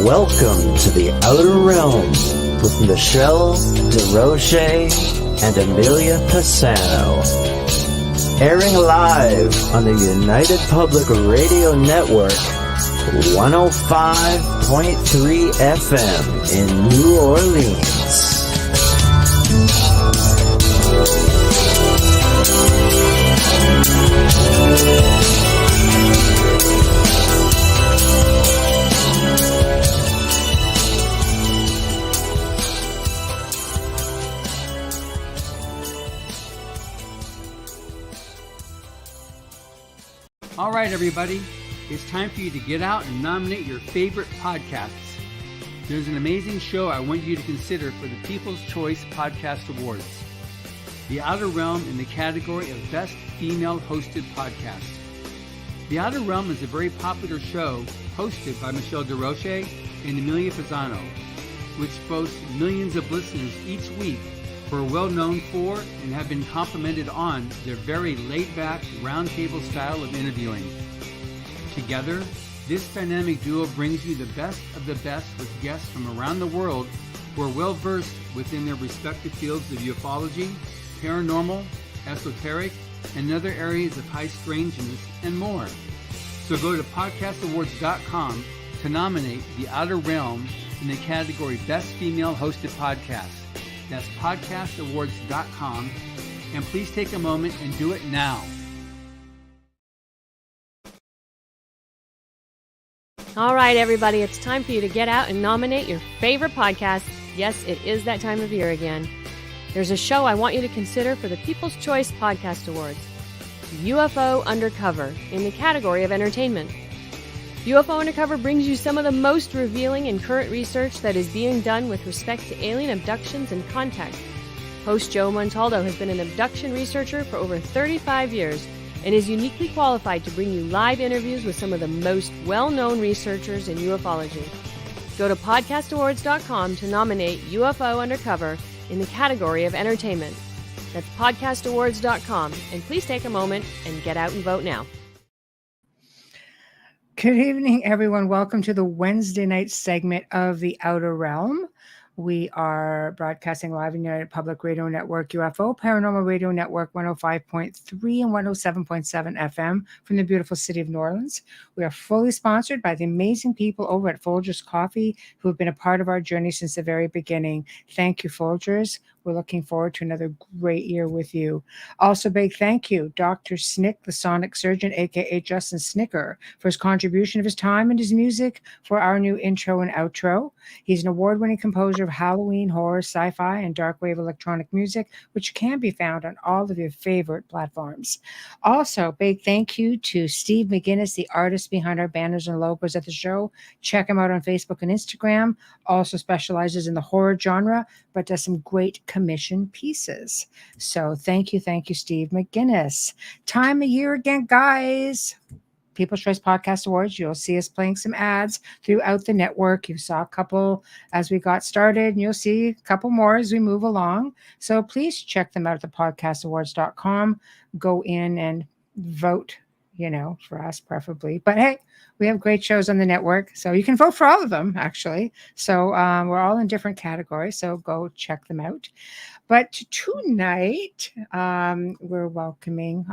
Welcome to the Outer Realm with Michelle Desrochers and Amelia Pisano. Airing live on the United Public Radio Network, 105.3 FM in New Orleans. All right, everybody, it's time for you to get out and nominate your favorite podcasts. There's an amazing show I want you to consider for the People's Choice Podcast Awards. The Outer Realm in the category of Best Female Hosted Podcast. The Outer Realm is a very popular show hosted by Michelle Desrochers and Amelia Pisano, which boasts millions of listeners each week who are well known for and have been complimented on their very laid-back, roundtable style of interviewing. Together, this dynamic duo brings you the best of the best with guests from around the world who are well-versed within their respective fields of ufology, paranormal, esoteric, and other areas of high strangeness, and more. So go to podcastawards.com to nominate The Outer Realm in the category Best Female Hosted Podcast. That's podcastawards.com, and please take a moment and do it now. All right, everybody, it's time for you to get out and nominate your favorite podcast. Yes, it is that time of year again. There's a show I want you to consider for the People's Choice Podcast Awards, UFO Undercover, in the category of entertainment. UFO Undercover brings you some of the most revealing and current research that is being done with respect to alien abductions and contact. Host Joe Montaldo has been an abduction researcher for over 35 years and is uniquely qualified to bring you live interviews with some of the most well-known researchers in ufology. Go to podcastawards.com to nominate UFO Undercover in the category of entertainment. That's podcastawards.com, and please take a moment and get out and vote now. Good evening, everyone. Welcome to the Wednesday night segment of The Outer Realm. We are broadcasting live in United Public Radio Network, UFO Paranormal Radio Network, 105.3 and 107.7 FM from the beautiful city of New Orleans. We are fully sponsored by the amazing people over at Folgers Coffee who have been a part of our journey since the very beginning. Thank you, Folgers. We're looking forward to another great year with you. Also, big thank you, Dr. Snick, the sonic surgeon, aka Justin Snicker, for his contribution of his time and his music for our new intro and outro. He's an award-winning composer of Halloween, horror, sci-fi, and dark wave electronic music, which can be found on all of your favorite platforms. Also, big thank you to Steve McGinnis, the artist behind our banners and logos at the show. Check him out on Facebook and Instagram. Also specializes in the horror genre, but does some great commission pieces. So thank you, Steve McGinnis. Time of year again, guys. People's Choice Podcast Awards. You'll see us playing some ads throughout the network. You saw a couple as we got started, and you'll see a couple more as we move along. So please check them out at thepodcastawards.com. Go in and vote, for us preferably. But hey, we have great shows on the network, so you can vote for all of them, actually. So we're all in different categories, so go check them out. But tonight, I'm welcoming,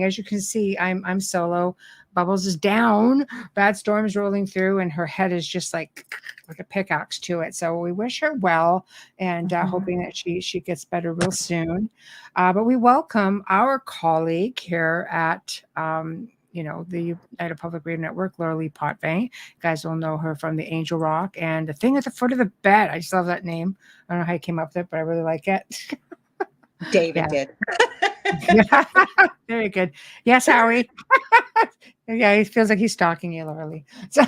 as you can see, I'm solo. Bubbles is down. Bad Storm's rolling through, and her head is just like a pickaxe to it. So we wish her well, and hoping that she gets better real soon. But we welcome our colleague here at the United Public Radio Network, Lorilei Potvin. You guys will know her from the Angel Rock and The Thing at the Foot of the Bed. I just love that name. I don't know how you came up with it, but I really like it. David did. Very good. Yes, Howie. Yeah, he feels like he's stalking you, Lorilei. So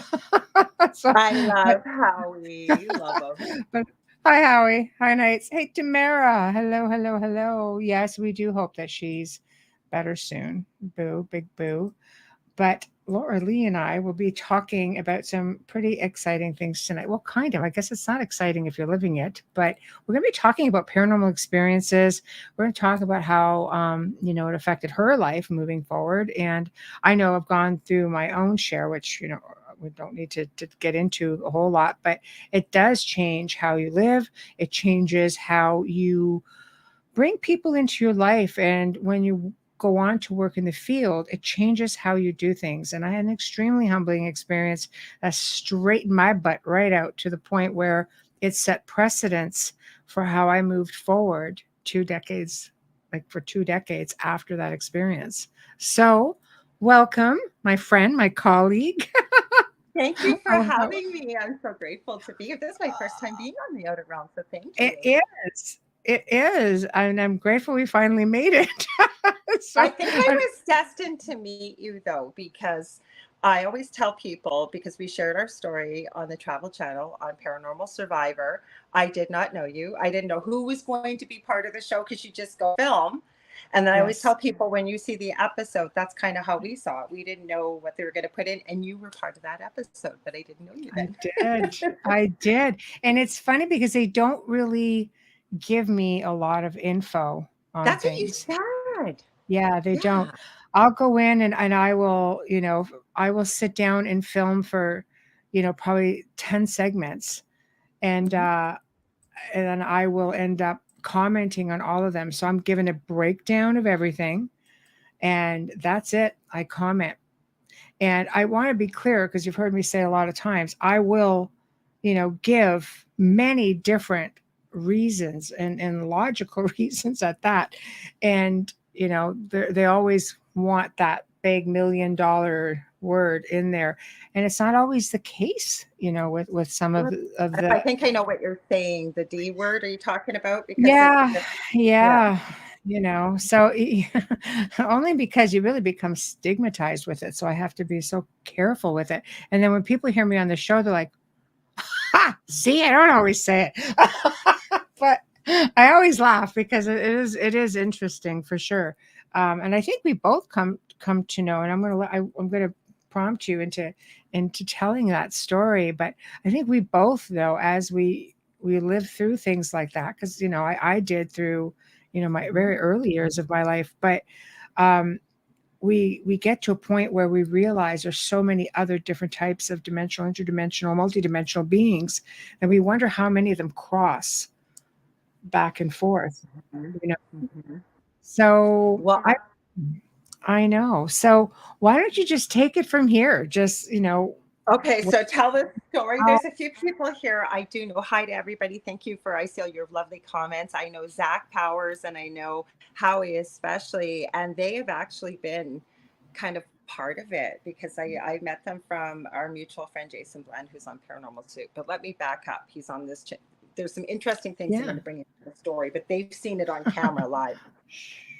I love Howie. You love him. But hi, Howie. Hi, Nights. Hey, Tamara. Hello. Yes, we do hope that she's better soon. Boo, big boo. But Lorilei and I will be talking about some pretty exciting things tonight. Well, kind of. I guess it's not exciting if you're living it, but we're going to be talking about paranormal experiences. We're going to talk about how, it affected her life moving forward. And I know I've gone through my own share, which, we don't need to get into a whole lot, but it does change how you live. It changes how you bring people into your life. And when you go on to work in the field, it changes how you do things. And I had an extremely humbling experience that straightened my butt right out to the point where it set precedence for how I moved forward 2 decades, like for 2 decades after that experience. So, welcome, my friend, my colleague. Thank you for Oh, having me. I'm so grateful to be here. This is my first time being on the Outer Realm, so thank it you. is. It is. And I'm grateful we finally made it. I So, think I was destined to meet you, though, because I always tell people, because we shared our story on the Travel Channel on Paranormal Survivor. I did not know you. I didn't know who was going to be part of the show because you just go film. And then I always tell yes. people, when you see the episode, that's kind of how we saw it. We didn't know what they were going to put in, and you were part of that episode, but I didn't know you I then. did. I did. And it's funny because they don't really give me a lot of info on That's what you things. said. Yeah, they don't. Yeah. I'll go in and I will, I will sit down and film for, probably 10 segments. And Mhm. and then I will end up commenting on all of them. So I'm given a breakdown of everything, and that's it. I comment. And I want to be clear because you've heard me say a lot of times, I will, give many different reasons and logical reasons at that. And, they always want that big $1 million word in there. And it's not always the case, with some of I the, think I know what you're saying. The D word, are you talking about? Because it, yeah, yeah. yeah. So only because you really become stigmatized with it. So I have to be so careful with it. And then when people hear me on the show, they're like, ha, see, I don't always say it. But I always laugh because it is interesting for sure. And I think we both come to know, and I'm gonna prompt you into telling that story. But I think we both, though, as we live through things like that, because I did through my very early years of my life, but um, we get to a point where we realize there's so many other different types of dimensional, interdimensional, multidimensional beings, and we wonder how many of them cross back and forth. Mhm. You know, Mhm. so Well, I know. So why don't you just take it from here? Just okay, what- so tell the story. how- There's a few people here I do know. Hi to everybody. Thank you for, I see all your lovely comments. I know Zach Powers and I know Howie especially, and they have actually been kind of part of it because I met them from our mutual friend Jason Bland, who's on Paranormal too. But let me back up. He's on this. There's some interesting things I'm yeah. going to bring into the story, but they've seen it on camera live.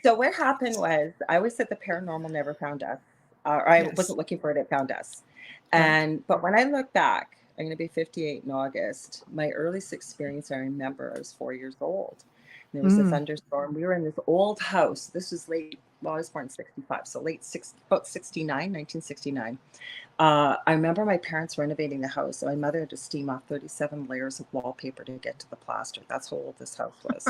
So what happened was I always said the paranormal never found us. Or I Yes. wasn't looking for it, it found us. Right. But when I look back, I'm going to be 58 in August. My earliest experience, I remember I was 4 years old. There was a Mm. thunderstorm. We were in this old house. This was late, well, I was born in 65, so about 69, 1969. I remember my parents renovating the house. So my mother had to steam off 37 layers of wallpaper to get to the plaster. That's how old this house was.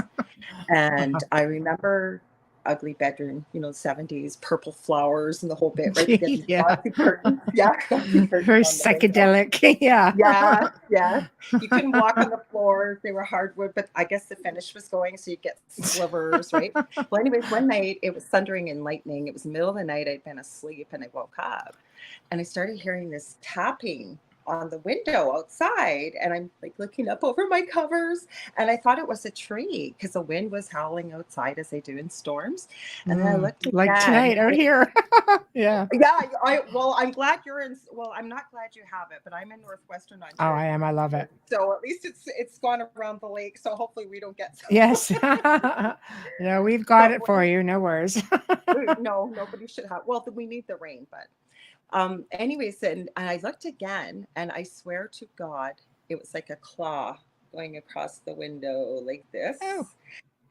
And Wow. I remember ugly bedroom, 70s, purple flowers and the whole bit, right? To get these Yeah. glossy curtains. Yeah, glossy curtains Very on the window. psychedelic. Yeah. Yeah, yeah. You couldn't walk on the floors. They were hardwood, but I guess the finish was going, so you get slivers, right? Well, anyways, one night it was thundering and lightning. It was the middle of the night. I'd been asleep and I woke up and I started hearing this tapping on the window outside. And I'm like looking up over my covers and I thought it was a tree because the wind was howling outside as they do in storms. And then I looked Like again. tonight out here. Yeah. Yeah, well, I'm glad you're in. Well, I'm not glad you have it, but I'm in northwestern Oh, Ontario. I am. I love it. So at least it's gone around the lake. So hopefully we don't get Yes. No, we've got but it for you. No worries. no, nobody should have. Well, we need the rain, but anyways, and I looked again, and I swear to God, it was like a claw going across the window like this. Oh.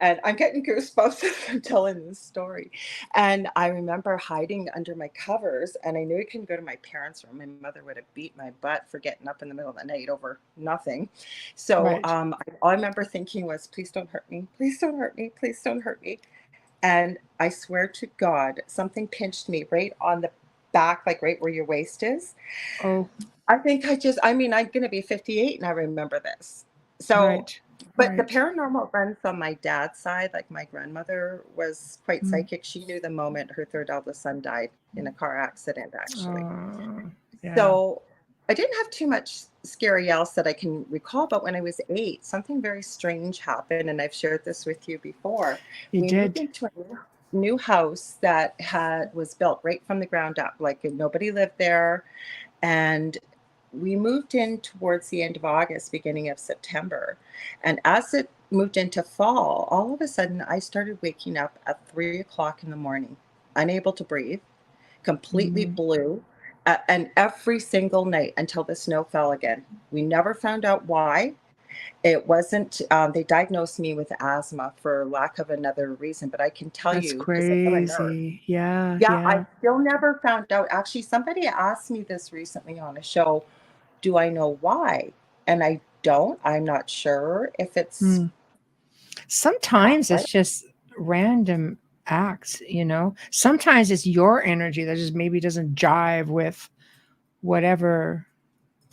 And I'm getting goosebumps as I'm telling this story. And I remember hiding under my covers, and I knew I couldn't go to my parents' room. My mother would have beat my butt for getting up in the middle of the night over nothing. So Right. all I remember thinking was, please don't hurt me. Please don't hurt me. Please don't hurt me. And I swear to God, something pinched me right on the back, like right where your waist is. Oh, I think I mean, I'm going to be 58 and I remember this. So, right. but the Right. paranormal runs on my dad's side. Like my grandmother was quite Mm. psychic. She knew the moment her third eldest son died in a car accident, actually. Oh, yeah. So I didn't have too much scary else that I can recall, but when I was 8, something very strange happened, and I've shared this with you before. You We moved did. into a new house that was built right from the ground up, like nobody lived there, and we moved in towards the end of August, beginning of September. And as it moved into fall, all of a sudden I started waking up at 3 o'clock in the morning, unable to breathe, completely Mm. blue, and every single night until the snow fell again. We never found out why. It wasn't, they diagnosed me with asthma for lack of another reason, but I can tell That's you, because I'm a nurse. crazy. Yeah, Yeah, I yeah. still never found out. Actually, somebody asked me this recently on a show, do I know why? And I don't. I'm not sure if it's Mm. Sometimes it's just random acts, you know. Sometimes it's your energy that just maybe doesn't jive with whatever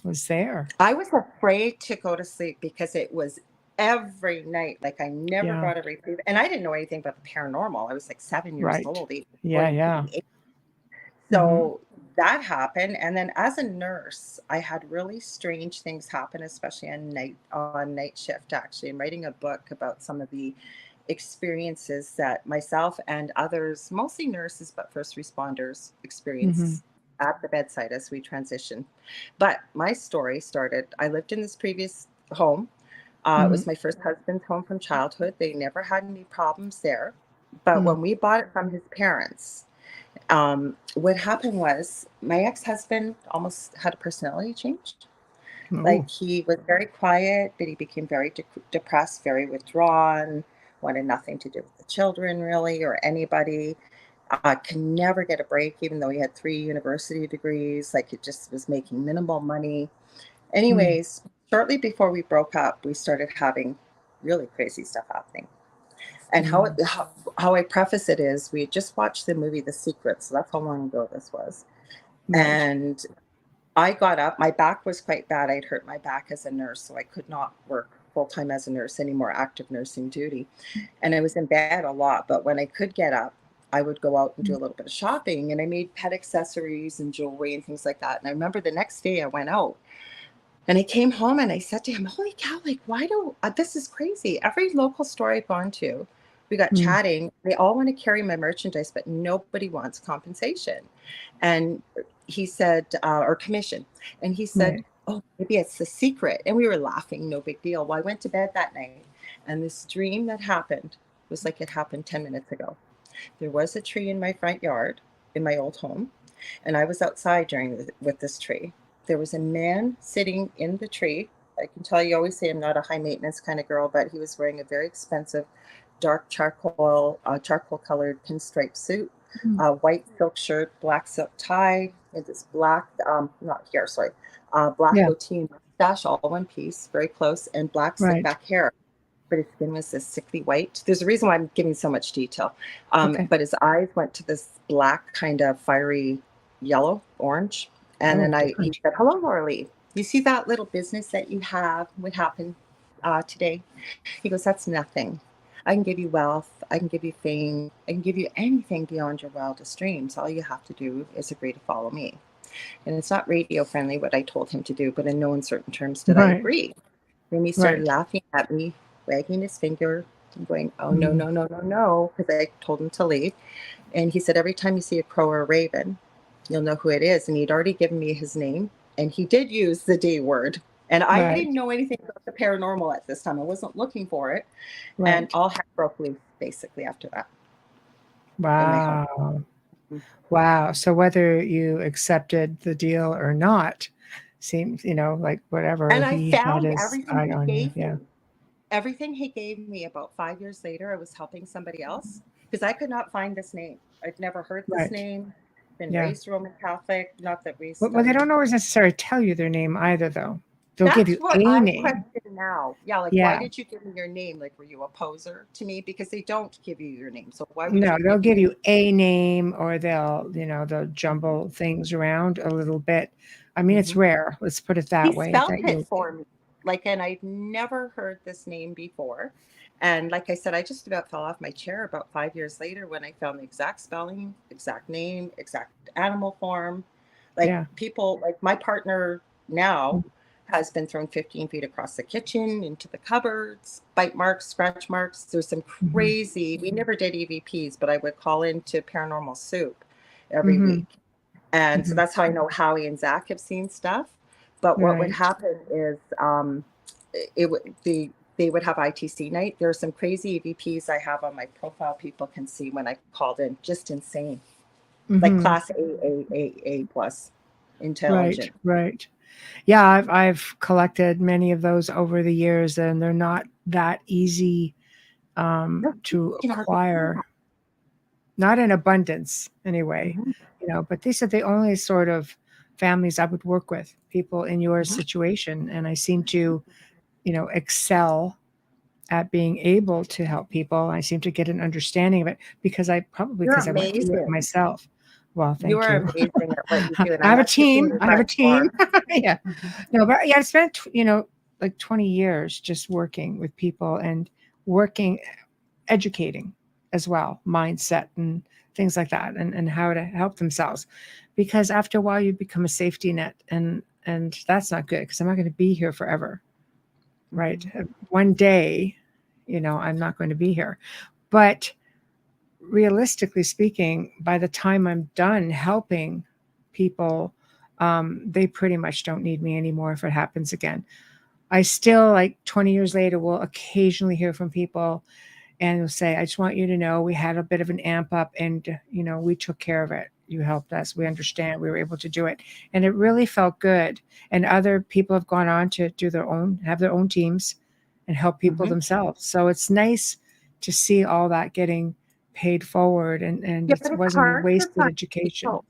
was there. I was afraid to go to sleep because it was every night. Like I never Yeah, got a reprieve. And I didn't know anything about the paranormal. I was like 7 years right. old, even Yeah, going to yeah. be 8. Hmm. So that happened. And then as a nurse, I had really strange things happen, especially on night shift, actually. I'm writing a book about some of the experiences that myself and others, mostly nurses, but first responders, Hmm. experience at the bedside as we transition. But my story started, I lived in this previous home. It Hmm. was my first husband's home from childhood. They never had any problems there. But Hmm. when we bought it from his parents, what happened was my ex-husband almost had a personality change. Oh, Like he was very quiet, but he became very depressed, very withdrawn, wanted nothing to do with the children really or anybody. Could never get a break, even though he had 3 university degrees. Like it just was making minimal money. mm. Anyways, shortly before we broke up, we started having really crazy stuff happening. And Mm. how I preface it is we had just watched the movie The Secret, so that's how long ago this was. Right. And I got up. My back was quite bad. I'd hurt my back as a nurse, so I could not work full time as a nurse anymore, active nursing duty. And I was in bed a lot. But when I could get up, I would go out and do Mm. a little bit of shopping. And I made pet accessories and jewelry and things like that. And I remember the next day I went out and I came home and I said to him, holy cow, like, why don't this is crazy. Every local store I've gone to, we got Mm. chatting. They all want to carry my merchandise, but nobody wants compensation. And he said, or commission. And he said, Right. oh, maybe it's the secret. And we were laughing, no big deal. Well, I went to bed that night and this dream that happened was like it happened 10 minutes ago. There was a tree in my front yard in my old home, and I was outside with this tree. There was a man sitting in the tree. I can tell you, always say I'm not a high maintenance kind of girl, but he was wearing a very expensive dark charcoal colored pinstripe suit, Mm. white silk shirt, black silk tie, with this black, not here, sorry, black Yeah. goatee and mustache, all one piece, very close, and black slick Right. back hair, but his skin was this sickly white. There's a reason why I'm giving so much detail. Okay. But his eyes went to this black kind of fiery yellow, orange. And Oh, then he different. said, hello, Lorilei. You see that little business that you have? What happened today? He goes, that's nothing. I can give you wealth. I can give you fame. I can give you anything beyond your wildest dreams. All you have to do is agree to follow me. And it's not radio friendly what I told him to do, but in no uncertain terms did I Right. agree. Then he started Right. laughing at me, wagging his finger, and going, oh, no, Mm. no, no, no, no, because I told him to leave. And he said, every time you see a crow or a raven, you'll know who it is. And he'd already given me his name. And he did use the D word. And I Right. didn't know anything about the paranormal at this time. I wasn't looking for it. And Right. all heck broke loose basically after that in my home. Wow. Wow. So whether you accepted the deal or not, seems, like whatever, And I he had found his everything eye he on you. gave Yeah. me. Everything he gave me about 5 years later, I was helping somebody else because I could not find this name. I'd never heard this Right. name, been Yeah. raised Roman Catholic, not that we Well, they studied. don't always necessarily tell you their name either, though. They'll give That's you what a I name. question now. Yeah, like why Yeah. did you give me your name? Like, were you a poser to me? Because they don't give you your name. So why would No, you they'll give me give your you a name, or they'll jumble things around a little bit. I mean, it's name? rare. Let's put it He that way. spelled That it you, for me. Like, and I'd never heard this name before. And like I said, I just about fell off my chair about 5 years later when I found the exact spelling, exact name, exact animal form. Like yeah. people, like my partner now has been thrown 15 feet across the kitchen, into the cupboards, bite marks, scratch marks. There's some Mm-hmm. crazy, we never did EVPs, but I would call into Paranormal Soup every Mm-hmm. week. And so Mm-hmm. that's how I know Howie and Zach have seen stuff. But what would Right. happen is it would they would have ITC night. There are some crazy EVPs I have on my profile. People can see when I called in. Just insane, like Mm-hmm. class A plus, Right. intelligent. Right. Yeah, I've collected many of those over the years, and they're not that easy No, you to can hardly see acquire, not in abundance anyway. that. But these are the only sort of families I would work with, people in your Mhm. situation, and I seem to, excel at being able to help people. I seem to get an understanding of it You're because I went through it amazing. myself. Well, You thank are you. amazing at what you do, and I I'm have a not kicking team. you I have a much team. more. Yeah. Mhm. No, but yeah, I spent, like 20 years just working with people and working, educating as well, mindset and things like that, and how to help themselves. Because after a while you become a safety net, and that's not good, because I'm not going to be here forever. Right. Mhm. One day, I'm not going to be here. But realistically speaking, by the time I'm done helping people, they pretty much don't need me anymore if it happens again. I still, like 20 years later, will occasionally hear from people and they'll say, I just want you to know we had a bit of an amp up, and, we took care of it. You helped us. We understand. We were able to do it. And it really felt good. And other people have gone on to have their own teams and help people Mhm. themselves. So it's nice to see all that getting paid forward, and Yeah, it but it's wasn't a hard to wasted find education. people.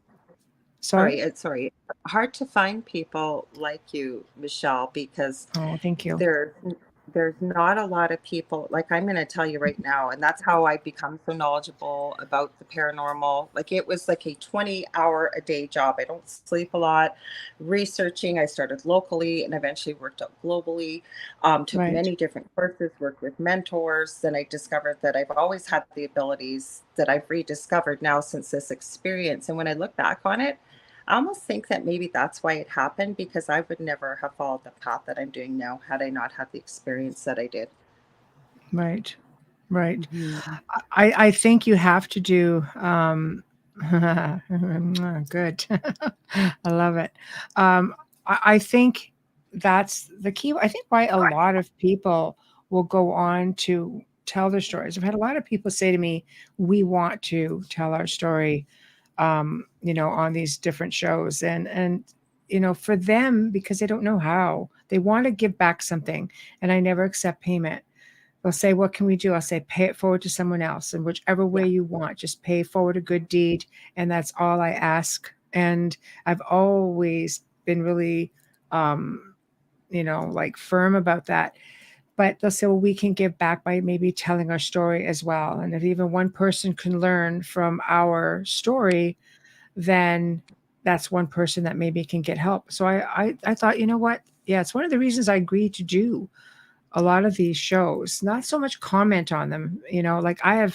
Sorry? Sorry. Hard to find people like you, Michelle, because Oh, thank you. there's not a lot of people. Like, I'm going to tell you right now, and that's how I become so knowledgeable about the paranormal. Like, it was like a 20-hour a day job. I don't sleep a lot. Researching, I started locally and eventually worked out globally. Took Right. many different courses, worked with mentors. Then I discovered that I've always had the abilities that I've rediscovered now since this experience. And when I look back on it, I almost think that maybe that's why it happened, because I would never have followed the path that I'm doing now had I not had the experience that I did. Right. Right. Mhm. I think you have to do, good. I love it. I think that's the key. I think why a lot of people will go on to tell their stories. I've had a lot of people say to me, we want to tell our story, on these different shows. And, for them, because they don't know how, they want to give back something. And I never accept payment. They'll say, what can we do? I'll say, pay it forward to someone else in whichever way Yeah. you want. Just pay forward a good deed. And that's all I ask. And I've always been really, like firm about that. But they'll say, well, we can give back by maybe telling our story as well. And if even one person can learn from our story, then that's one person that maybe can get help. So I thought, you know what? Yeah, it's one of the reasons I agreed to do a lot of these shows, not so much comment on them, like I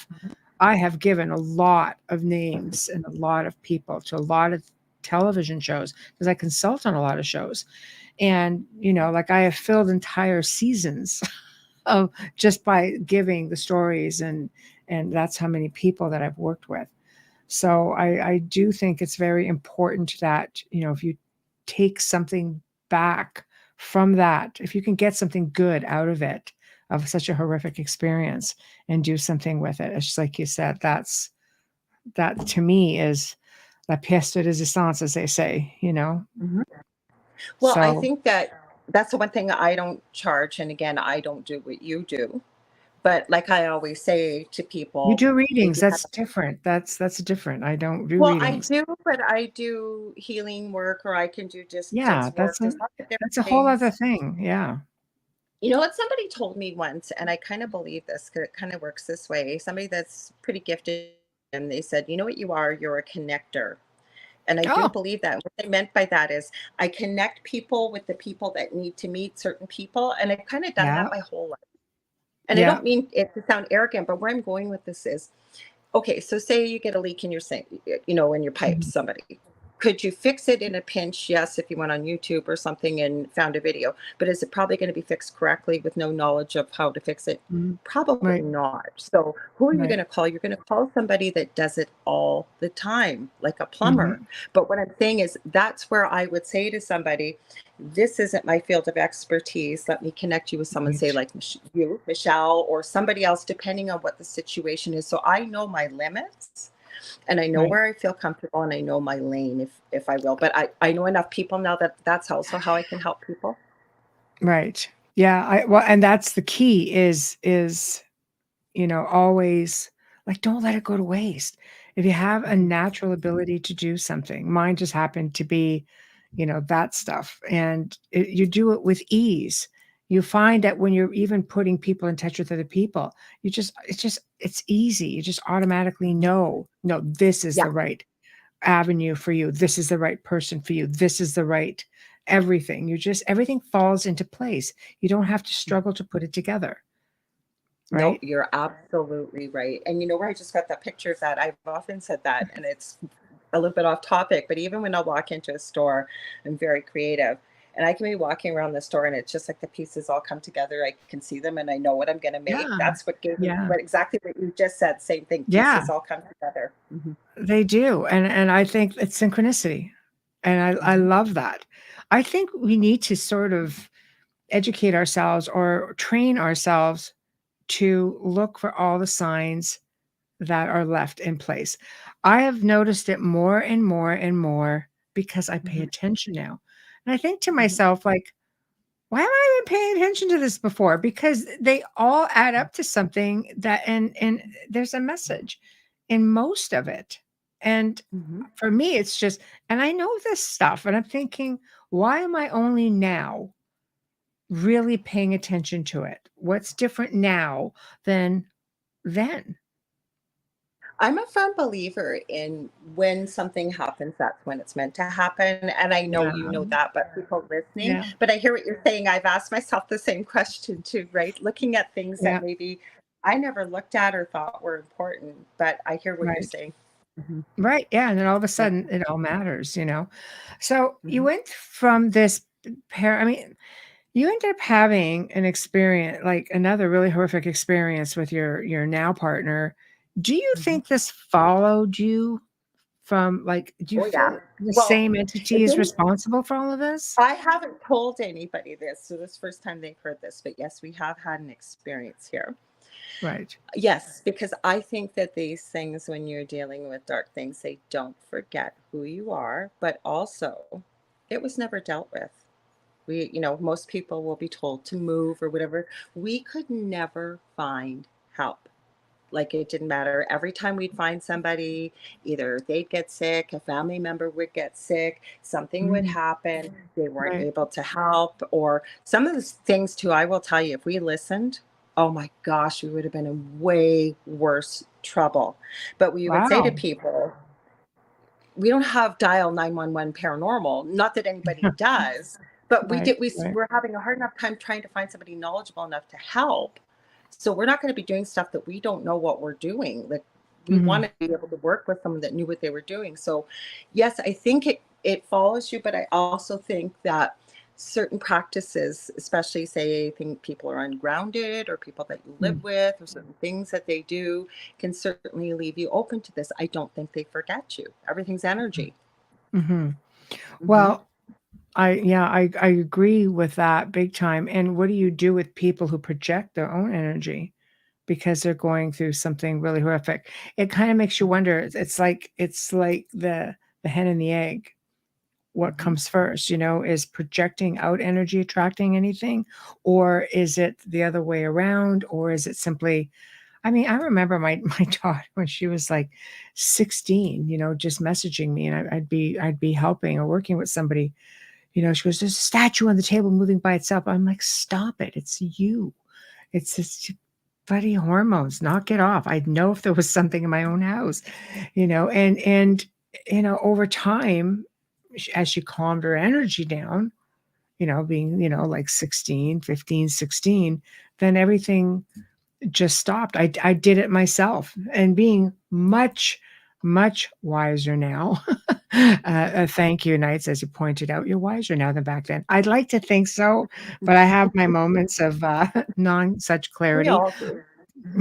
have given a lot of names and a lot of people to a lot of television shows, because I consult on a lot of shows. And, like I have filled entire seasons of just by giving the stories, and that's how many people that I've worked with. So I do think it's very important that, if you take something back from that, if you can get something good out of it, of such a horrific experience, and do something with it. It's just like you said, that to me is la pièce de résistance, as they say. Mhm. Well, I So think that that's the one thing I don't charge. And again, I don't do what you do. But like I always say to you people, do if readings. you have, That's different. That's different. I don't do well, I readings. do, but I do healing work, or I can do Yeah, distance work. that's There's a lots of that's different a whole other things. thing. Yeah. You know what somebody told me once, and I kind of believe this because it kind of works this way. Somebody that's pretty gifted, and they said, "You know what you are? You're a connector." And I do Oh, believe that. What they meant by that is I connect people with the people that need to meet certain people, and I've kind of done yeah. that my whole life. And I Yeah. don't mean it to sound arrogant, but where I'm going with this is, okay, so say you get a leak in your sink, in your pipes, Mhm. somebody. Could you fix it in a pinch? Yes, if you went on YouTube or something and found a video. But is it probably going to be fixed correctly with no knowledge of how to fix it? Mhm. Probably Right. not. So who are you going Right. to call? You're going to call somebody that does it all the time, like a plumber. Mhm. But what I'm saying is that's where I would say to somebody, this isn't my field of expertise. Let me connect you with someone, say Right. like you, Michelle, or somebody else, depending on what the situation is. So I know my limits and I know Right. where I feel comfortable and I know my lane if I will. But I know enough people now that that's also how I can help people. Right. Yeah. Well, and that's the key is always like, don't let it go to waste. If you have a Mhm. natural ability to do something, mine just happened to be, that stuff, and you do it with ease. You find that when you're even putting people in touch with other people, it's easy. You just automatically know, no, this is Yeah. the right avenue for you. This is the right person for you. This is the right everything. Everything falls into place. You don't have to struggle to put it together, No, right? you're absolutely right. And you know where I just got that picture of that? I've often said that, and it's a little bit off topic, but even when I walk into a store, I'm very creative. And I can be walking around the store and it's just like the pieces all come together. I can see them and I know what I'm going to make. Yeah. That's what gave me Yeah. what exactly what you just said. Same thing. Yeah, Pieces all come together. Hmm. they do, and I think it's synchronicity, and I Hmm. love that. I think we need to sort of educate ourselves or train ourselves to look for all the signs that are left in place. I have noticed it more and more and more because I pay Hmm. attention now, and I think to Hmm. myself, like, "Why haven't I been paying attention to this before?" Because they all add up to something that and there's a message in most of it. And Hmm. for me, it's just and I know this stuff, and I'm thinking, "Why am I only now really paying attention to it? What's different now than then?" I'm a firm believer in when something happens, that's when it's meant to happen. And I know Yeah, you know that, but people listening, yeah, but I hear what you're saying. I've asked myself the same question too, right? Looking at things that yeah, maybe I never looked at or thought were important, but I hear what you're right. saying. Hmm. Right, yeah, and then all of a Yeah. sudden, it all matters. So, you Hmm. went from this I mean, you ended up having an experience, like another really horrific experience with your now partner. Do you Hmm. think this followed you from like, do you Oh, yeah. feel the Well, same entity it is didn't, responsible for all of this? I haven't told anybody this. So this is the first time they've heard this, but yes, we have had an experience here. Right. Yes, because I think that these things, when you're dealing with dark things, they don't forget who you are, but also it was never dealt with. Most people will be told to move or whatever. We could never find help. Like it didn't matter. Every time we'd find somebody, either they'd get sick, a family member would get sick, something would Mm, happen, they weren't right. able to help, or some of the things too, I will tell you, if we listened, oh my gosh, we would have been in way worse trouble. But we would say to Wow. people, we don't have dial 911 paranormal, not that anybody does, but we Right, did right. we're having a hard enough time trying to find somebody knowledgeable enough to help. So we're not going to be doing stuff that we don't know what we're doing. Like we Mhm. want to be able to work with someone that knew what they were doing. So yes, I think it follows you, but I also think that certain practices, especially say I think people are ungrounded or people that you live Mm, with or certain things that they do can certainly leave you open to this. I don't think they forget you. Everything's energy. mhm. Hmm. Well, I agree with that big time, and what do you do with people who project their own energy? Because they're going through something really horrific. It kinda makes you wonder, it's like the hen and the egg. What Hmm. comes first, is projecting out energy attracting anything? Or is it the other way around? Or is it simply, I mean, I remember my daughter when she was like 16, just messaging me, and I'd be helping or working with somebody. She goes, "There's a statue on the table moving by itself." I'm like, "Stop it! It's you. It's just bloody hormones. Knock it off." I'd know if there was something in my own house, and over time, as she calmed her energy down, being, like 16, 15, 16, then everything just stopped. I did it myself, and being much, much wiser now. Thank you, Knights, as you pointed out. You're wiser now than back then. I'd like to think so, but I have my moments of non such We clarity. all do.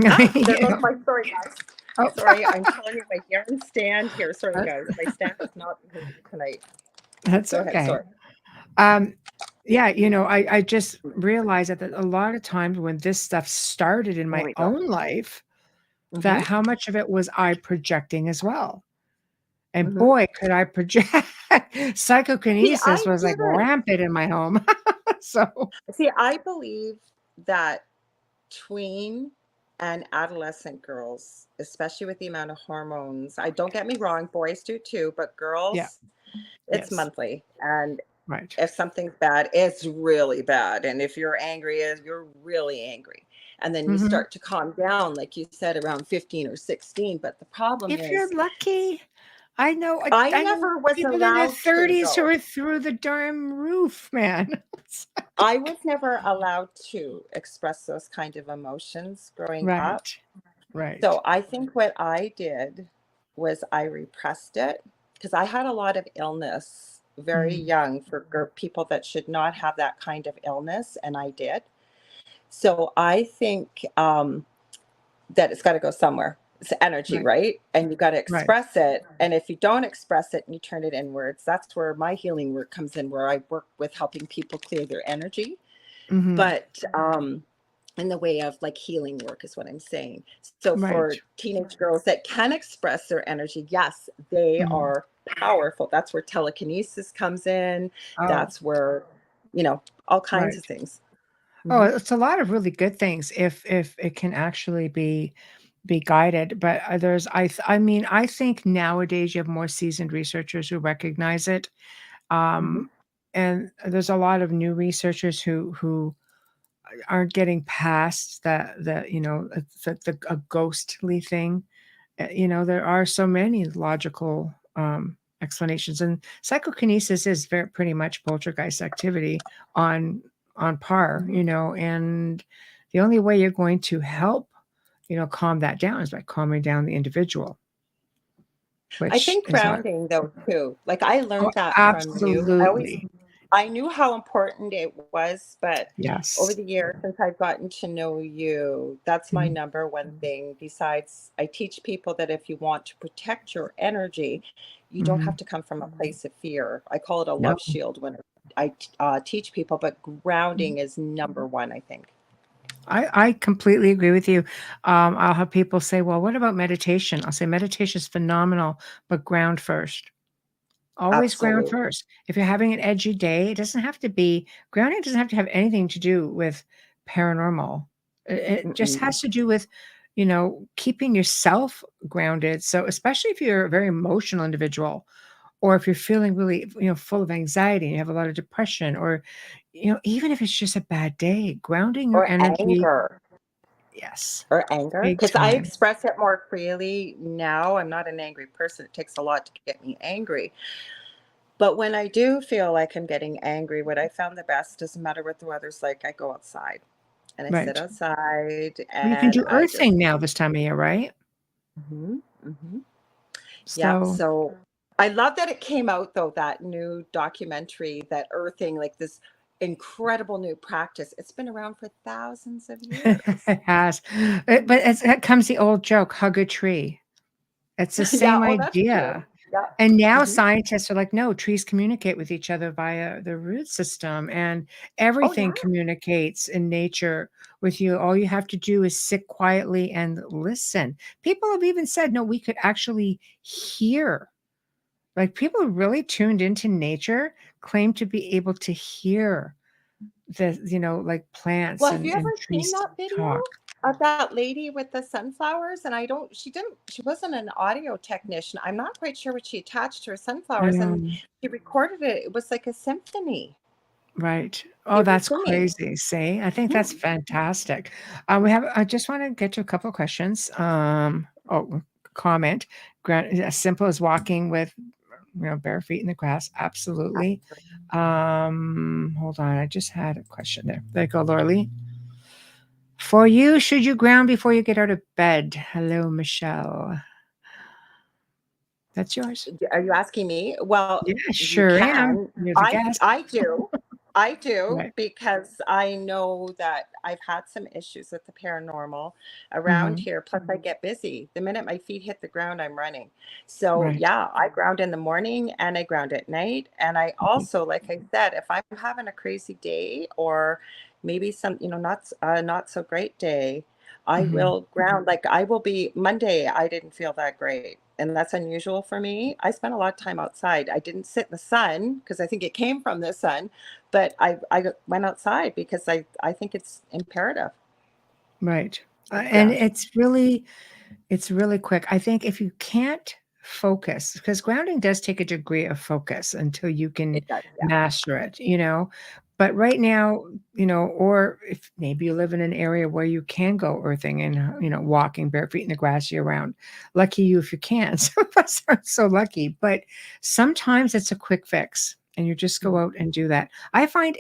Ah, there You goes know. my story, guys. Oh, Sorry, I'm telling you, my yarn stand here. Sorry, guys, my stand is not moving tonight. that's Go ahead. okay. Sorry. Yeah, I just realized that a lot of times when this stuff started in There my we go. own life, Mm-hmm. that how much of it was I projecting as well. And Mm-hmm. boy, could I project. See, Psychokinesis I was like didn't. rampant in my home. So, See, I believe that tween and adolescent girls, especially with the amount of hormones, I don't get me wrong, boys do too, but yeah, girls, it's yes, monthly. And right. if something's bad, it's really bad. And if you're angry, you're really angry. And then you Mhm. start to calm down, like you said, around 15 or 16. But the problem If you're is, lucky, I I know never was people in their allowed to, 30s who though. are through the darn roof, man. I was never allowed to express those kind of emotions growing up. Right, right. So I think what I did was I repressed it because I had a lot of illness very Mm, young for people that should not have that kind of illness, and I did. So I think that it's got to go somewhere. It's energy, right, right? And you got to right. express it. And if you don't express it and you turn it inwards, that's where my healing work comes in, where I work with helping people clear their energy. Mhm. But in the way of like healing work is what I'm saying. So Right. for teenage girls that can express their energy, yes, they Mhm. are powerful. That's where telekinesis comes in. Oh, That's where, all kinds right. of things. Oh, Hmm. it's a lot of really good things if it can actually be guided. But I mean, I think nowadays you have more seasoned researchers who recognize it. Hmm. Um, and there's a lot of new researchers who aren't getting past the a ghostly thing. There are so many logical explanations, and psychokinesis is very pretty much poltergeist activity on par. Hmm. And the only way you're going to help calm that down is by calming down the individual, I which think is not. grounding though too. Like I Oh, learned that from you. absolutely. I knew how important it was, but over Yes. the years since I've gotten to know you, that's my Mhm. number one thing. Besides, I teach people that if you want to protect your energy, you don't have Mhm. to come from a place of fear. I call it a No. love shield when I teach people, but grounding is number one, I think. I completely agree with you. I'll have people say, "Well, what about meditation?" I'll say, "Meditation is phenomenal, but ground first. Always ground Absolutely. first. If you're having an edgy day, it doesn't have to be grounding doesn't have to have anything to do with paranormal. It just Mm-mm. has to do with, keeping yourself grounded. So, especially if you're a very emotional individual, or if you're feeling really, full of anxiety, and you have a lot of depression, or, even if it's just a bad day, grounding your Or energy, anger. yes, Or anger, big because I time. express it more freely now. I'm not an angry person. It takes a lot to get me angry. But when I do feel like I'm getting angry, what I found the best, doesn't matter what the weather's like, I go outside and I sit Right. outside Well, you can and do I just, earthing now this time of year, right? mhm, mhm. Yep. So So I love that it came out though, that new documentary, that earthing, like this incredible new practice. It's been around for thousands of years. it has. But it comes the old joke, hug a tree. It's the Yeah. same Oh, that's true. idea. Yeah. And now Hmm. scientists are like, no, trees communicate with each other via the root system, and Oh, yeah. everything communicates in nature with you. All you have to do is sit quietly and listen. People have even said, no, we could actually hear. Like people who really tuned into nature claim to be able to hear like plants Well, have and, you ever seen trees that video? talk. That lady with the sunflowers, and she wasn't an audio technician. I'm not quite sure what she attached to her sunflowers, and Um, she recorded it. It was like a symphony. right. Oh, They were that's singing. crazy. See, I think that's Mhm. fantastic. I just want to get to a couple of questions. Comment. As simple as walking with, bare feet in the grass. Absolutely. Hold on. I just had a question there. There you go, Lorilei. For you, should you ground before you get out of bed? Hello, Michelle. That's yours. Are you asking me? Well, Yeah, you sure am. can. You're the I guest. I do. I do Right. because I know that I've had some issues with the paranormal around Mhm. here. Plus, I get busy. The minute my feet hit the ground, I'm running. So, Right. yeah, I ground in the morning and I ground at night. And I Mhm. also, like I said, if I'm having a crazy day or maybe some, not so great day, I Mhm. will ground. Like I will be Monday, I didn't feel that great. And that's unusual for me. I spent a lot of time outside. I didn't sit in the sun because I think it came from the sun, but I went outside because I think it's imperative Right. to And ground. it's really quick. I think if you can't focus, because grounding does take a degree of focus until you can It does, yeah. master it. But right now, or if maybe you live in an area where you can go earthing and, walking bare feet in the grass year round. Lucky you if you can. Some of us aren't so lucky, but sometimes it's a quick fix and you just go Mhm. out and do that. I find,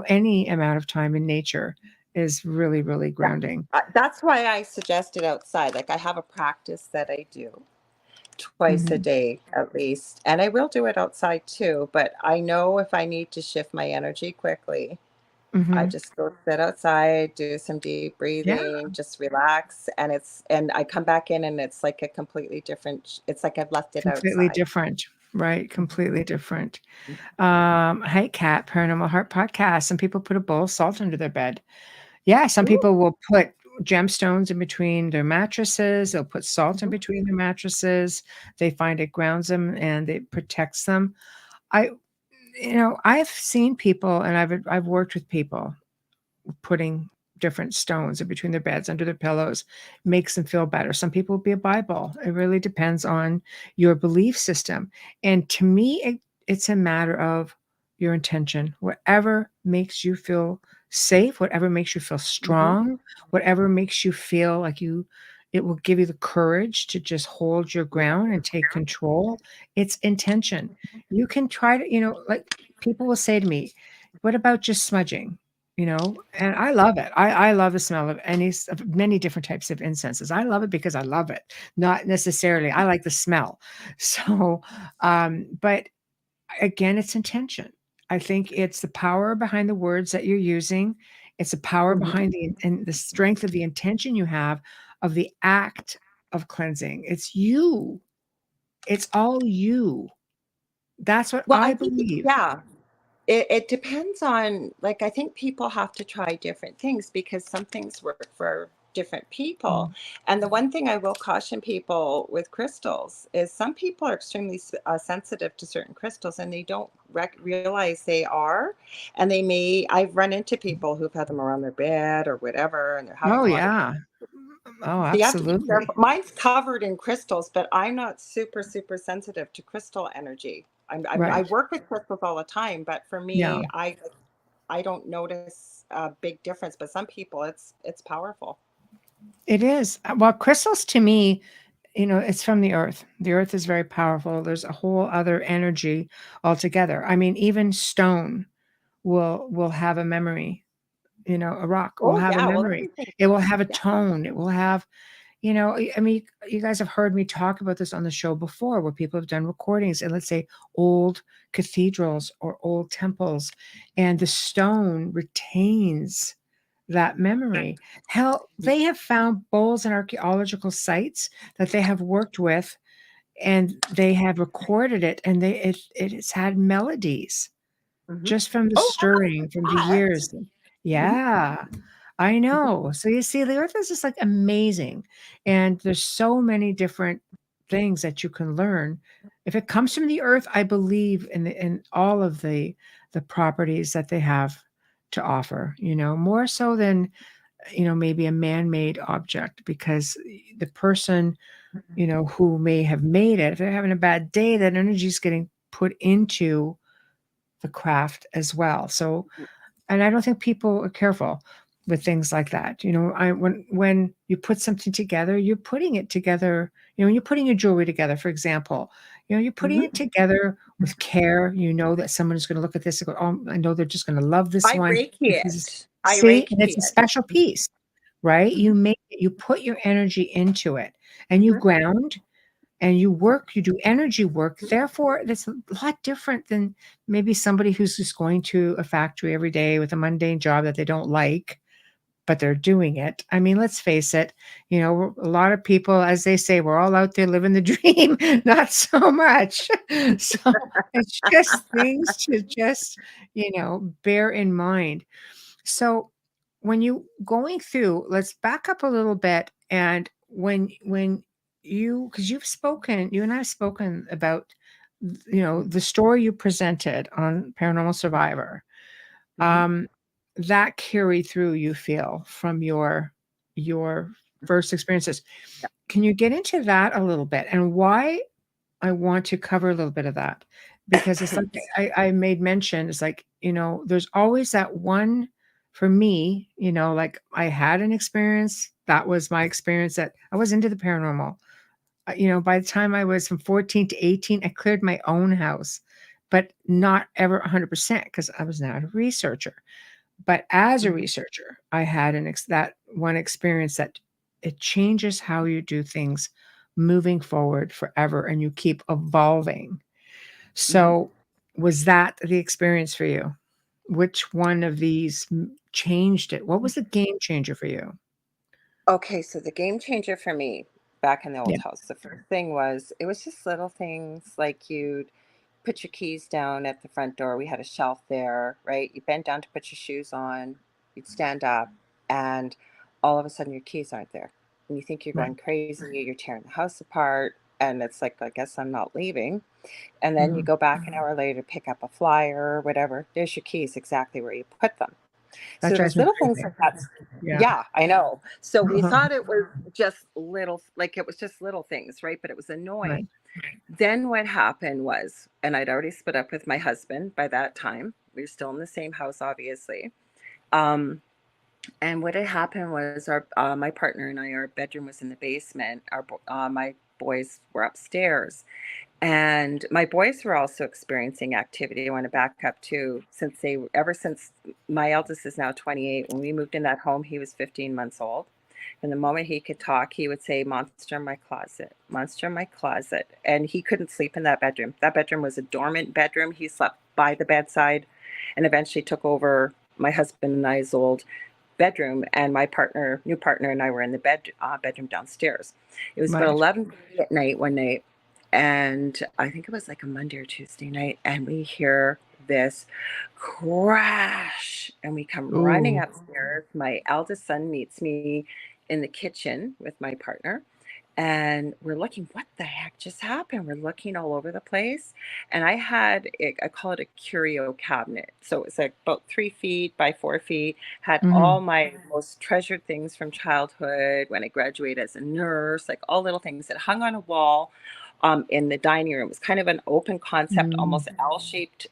any amount of time in nature is really, really Yeah. grounding. That's why I suggested outside. Like I have a practice that I do twice a Mhm. day at least, and I will do it outside too. But I know if I need to shift my energy quickly, I Mhm. just go sit outside, do some deep Yeah. breathing, just relax, and I come back in and it's like a completely different it's like I've left it Completely outside. different, right? Mhm, Completely different. mhm. Hey, Cat, Paranormal Heart Podcast. Some people put a bowl of salt under their bed. Yeah, some Ooh, people will put gemstones in between their mattresses. They'll put salt in mhm, between their mattresses. They find it grounds them and it protects them. I, I've seen people and I've worked with people putting different stones in between their beds, under their pillows, makes them feel better. Some people will be a Bible. It really depends on your belief system. And to me, it's a matter of your intention. Whatever makes you feel safe, whatever makes you feel mhm, strong, whatever makes you feel like it will give you the courage to just hold your yeah, ground and take control. It's intention. You can try to, like people will say to me, what about just smudging? And I love it. I love the smell of of many different types of incenses. I love it because I love it, not necessarily I like the smell. So, but again, it's intention. I think it's the power behind the words that you're using. It's the power mhm. behind the strength of the intention you have of the act of cleansing. It's you. It's all you. That's what Well, I I think believe. yeah. It depends on like I think people have to try different things because some things work for different people. Mm. And the one thing I will caution people with crystals is some people are extremely sensitive to certain crystals and they don't realize they are. And I've run into people who've had them around their bed or whatever, and they're having Oh a lot of. yeah. Oh, So you have to be careful. absolutely. Mine's covered in crystals, but I'm not super, super sensitive to crystal energy. I Right. work with crystals all the time, but for Yeah. me, I don't notice a big difference. But some people, it's powerful. It is. Well, crystals to me, it's from the earth. The earth is very powerful. There's a whole other energy altogether. I mean, even stone will have a memory. A rock will Oh have a yeah, well memory. everything It will does. have a Yeah. tone. It will have, I mean, you guys have heard me talk about this on the show before, where people have done recordings and let's say old cathedrals or old temples, and the stone retains that memory. Hell, they have found bowls in archaeological sites that they have worked with and they have recorded it and it's had melodies Hmm. just from the Oh, how stirring from the about that? years. Mhm, Yeah, I mhm, know. So you see, the earth is just like amazing. And there's so many different things that you can learn. If it comes from the earth, I believe in all of the properties that they have to offer, more so than maybe a man-made object, because the person, who may have made it, if they're having a bad day, that energy is getting put into the craft as well. So, and I don't think people are careful with things like that. When you put something together, you're putting it together. When you're putting your jewelry together, for example, you're putting Mhm. it together with care. You know that someone is going to look at this and go, "Oh, I know they're just going to love this I one Reiki because it. I see, and Reiki it's a it. special piece, right? You Mhm. make it, you put your energy into it, and you Mhm. ground and you work, you do energy work. Therefore, that's a lot different than maybe somebody who's just going to a factory every day with a mundane job that they don't like, but they're doing it. I mean, let's face it, a lot of people, as they say, we're all out there living the dream, not so much. So it's just things to just, bear in mind. So when you going through, let's back up a little bit. And when because you and I have spoken about, the story you presented on Paranormal Survivor, Mhm. um, that carried through, you feel, from your first experiences. Yeah. Can you get into that a little bit, and why I want to cover a little bit of that? Because it's like I made mention, it's like, there's always that one for me, like I had an experience, that was my experience, that I was into the paranormal. By the time I was from 14 to 18, I cleared my own house, but not ever 100% because I was not a researcher. But as a Mhm. researcher, I had that one experience that it changes how you do things moving forward forever, and you keep evolving. Mhm. So, was that the experience for you? Which one of these changed it? What was the game changer for you? Okay, so the game changer for me back in the Yeah. old house, the first thing was it was just little things like you'd put your keys down at the front door. We had a shelf there, right? You bend down to put your shoes on, you'd stand up, and all of a sudden your keys aren't there. And you think you're Right. going crazy, you're tearing the house apart, and it's like, I guess I'm not leaving. And then you Mhm. go back an hour later, pick up a flyer or whatever. There's your keys exactly where you put them. That So drives there's me little things crazy. like that. Yeah. Yeah, I know. So we thought it was just little, like it was just little things, right? But it was Right. annoying. Then what happened was, and I'd already split up with my husband by that time. We were still in the same house, obviously. Um, and what had happened was our my partner and I, our bedroom was in the basement. My boys were upstairs, and my boys were also experiencing activity. I want to back up too, ever since my eldest is now 28. When we moved in that home, he was 15 months old. And the moment he could talk, he would say, "Monster in my closet, monster in my closet." And he couldn't sleep in that bedroom. That bedroom was a dormant bedroom. He slept by the bedside and eventually took over my husband and I's old bedroom, and my new partner, and I were in the bedroom downstairs. It was about Right. 11:30 at night one night, and I think it was like a Monday or Tuesday night, and we hear this crash, and we come running Ooh. upstairs. My eldest son meets me in the kitchen with my partner, and we're looking, what the heck just happened? We're looking all over the place. And I call it a curio cabinet. So it's like about 3 feet by 4 feet, had all Mhm. my most treasured things from childhood when I graduated as a nurse, like all little things that hung on a wall in the dining room. It was kind of an open concept, Mm. almost L-shaped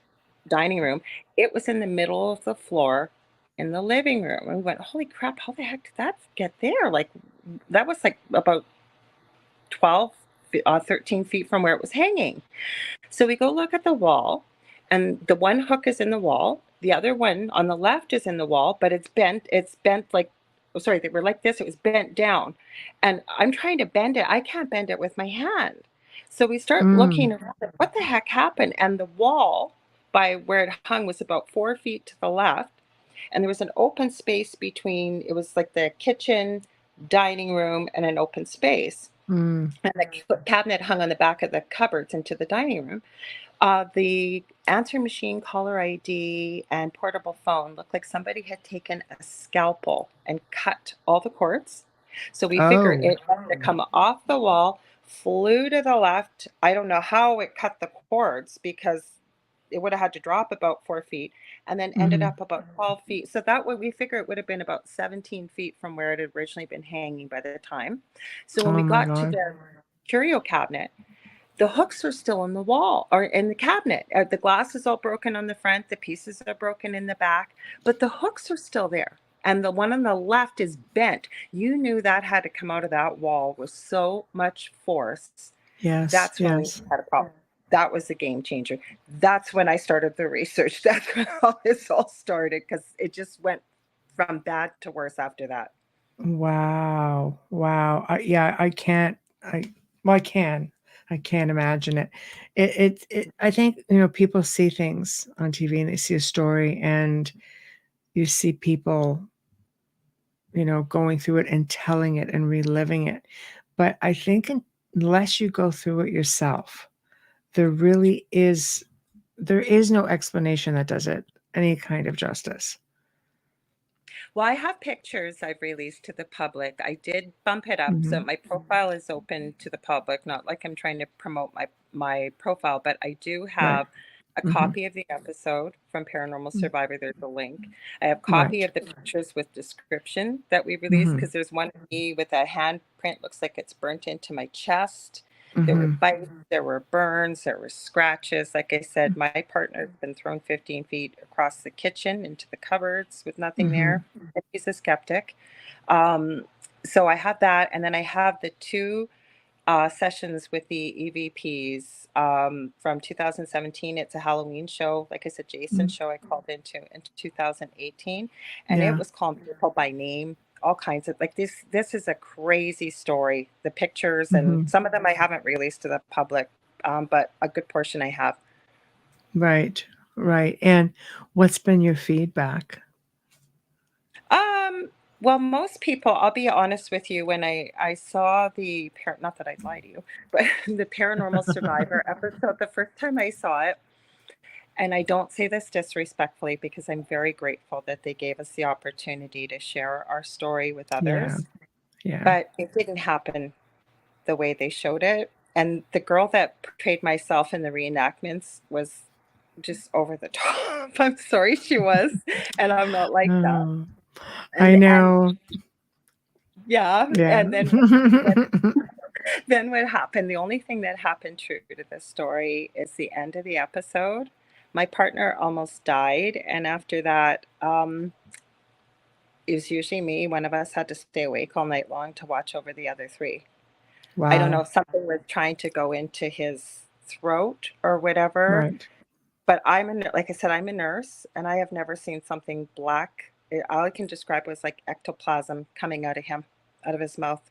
dining room. It was in the middle of the floor in the living room. And we went, holy crap, how the heck did that get there? Like that was like about 12, 13 feet from where it was hanging. So we go look at the wall, and the one hook is in the wall. The other one on the left is in the wall, but it's bent. It's bent like, oh, sorry, they were like this. It was bent down. And I'm trying to bend it. I can't bend it with my hand. So we start looking Mm. around, like, what the heck happened? And the wall by where it hung was about 4 feet to the left. And there was an open space between, it was like the kitchen, dining room, and an open space. Mm. And the cabinet hung on the back of the cupboards into the dining room. The answer machine, caller ID, and portable phone looked like somebody had taken a scalpel and cut all the cords. So we figure Oh. it must have come off the wall, flew to the left. I don't know how it cut the cords because it would have had to drop about 4 feet and then ended up about 12 feet. So that way we figure it would have been about 17 feet from where it had originally been hanging by the time. So when Oh we my got to God. the curio cabinet, the hooks are still in the wall or in the cabinet. The glass is all broken on the front, the pieces are broken in the back, but the hooks are still there. And the one on the left is bent. You knew that had to come out of that wall with so much force. Yes, That's when we yes. had a problem. That was a game changer. That's when I started the research. That's when all this all started, because it just went from bad to worse after that. Wow. Wow. Yeah, I can't. Well, I can. I can't imagine it. I think, people see things on TV and they see a story and you see people, going through it and telling it and reliving it. But I think unless you go through it yourself, there really is no explanation that does it any kind of justice. Well, I have pictures I've released to the public. I did bump it up so Mhm. my profile is open to the public, not like I'm trying to promote my profile, but I do Right. have a Mhm. copy of the episode from Paranormal Survivor. There's a link. I have a copy Right. of the pictures with description that we released, Mhm. because there's one of me with a handprint, looks like it's burnt into my chest. There were Mhm. bites, there were burns, there were scratches. Like I said, my partner's been thrown 15 feet across the kitchen into the cupboards with nothing there. Mhm. And he's a skeptic. Um, so I have that, and then I have the two sessions with the EVPs from 2017. It's a Halloween show, like I said, Jason Mm. show I called into 2018, and it Yeah. was called People by Name. All kinds of like this. This is a crazy story. The pictures, and Mhm. some of them I haven't released to the public, but a good portion I have. Right. Right. And what's been your feedback? Um, well, most people, I'll be honest with you, when I saw not that I'd lie to you, but the Paranormal Survivor episode, the first time I saw it, and I don't say this disrespectfully because I'm very grateful that they gave us the opportunity to share our story with Yeah. others, Yeah. but it didn't happen the way they showed it. And the girl that portrayed myself in the reenactments was just over the top. I'm sorry, she was, and I'm not like that. Oh, I And know. yeah, Yeah. and then what happened, the only thing that happened true to this story is the end of the episode. My partner almost died, and after that, it was usually me. One of us had to stay awake all night long to watch over the other three. I don't know Wow. if something was trying to go into his throat or whatever, Right. but like I said, I'm a nurse, and I have never seen something black. All I can describe was like ectoplasm coming out of him, out of his mouth,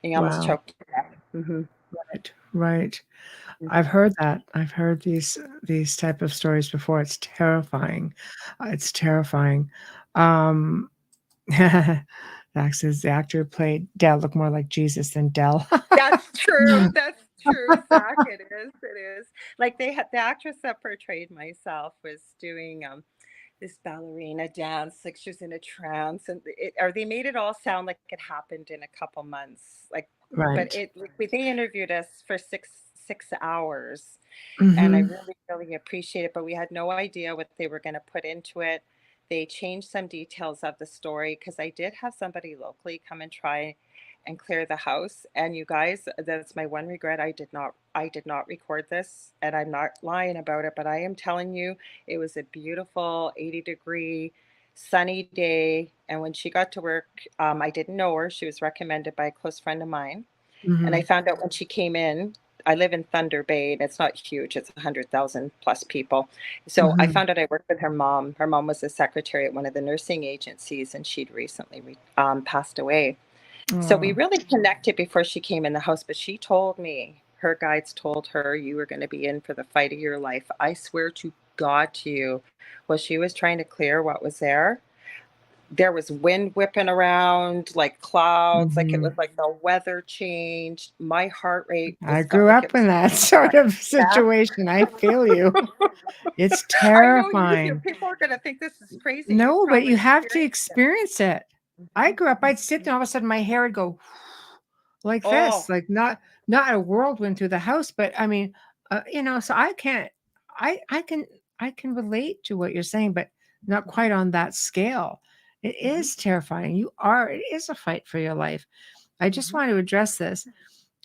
and he almost Wow. choked to death. Hmm. Right. Right. I've heard that. I've heard these type of stories before. It's terrifying. It's terrifying. Um, Max says the actor who played Dell looked more like Jesus than Dell. That's true. That's true, Zach. It is. It is. Like they had the actress that portrayed myself was doing this ballerina dance, like she was in a trance, and they made it all sound like it happened in a couple months. Like, but Right. they interviewed us for six hours, and I Mhm. really appreciate it. But we had no idea what they were going to put into it. They changed some details of the story because I did have somebody locally come and try and clear the house. And you guys, that's my one regret. I did not record this, and I'm not lying about it, but I am telling you, it was a beautiful 80-degree sunny day. And when she got to work, I didn't know her. She was recommended by a close friend of mine. And I Mhm. found out when she came in, I live in Thunder Bay, and it's not huge. It's 100,000 plus people. So I Mhm. found out I worked with her mom. Her mom was a secretary at one of the nursing agencies, and she'd recently passed away. So we Oh. really connected before she came in the house, but she told me, her guides told her, you were going to be in for the fight of your life. I swear to God to you, while she was trying to clear what was there was wind whipping around like clouds, like it was Mhm. like the weather changed. My heart rate I just felt grew like it up in was that sort of yeah. situation. I feel you. It's I know you terrifying. people are gonna think this is crazy. You've No, but probably you have to experienced it. experience it. I grew up, I'd sit there, all of a sudden my hair would go like this, Oh, like not a whirlwind through the house, but so I can't I can relate to what you're saying, but not quite on that scale. It is terrifying. It is a fight for your life. I just want to address this.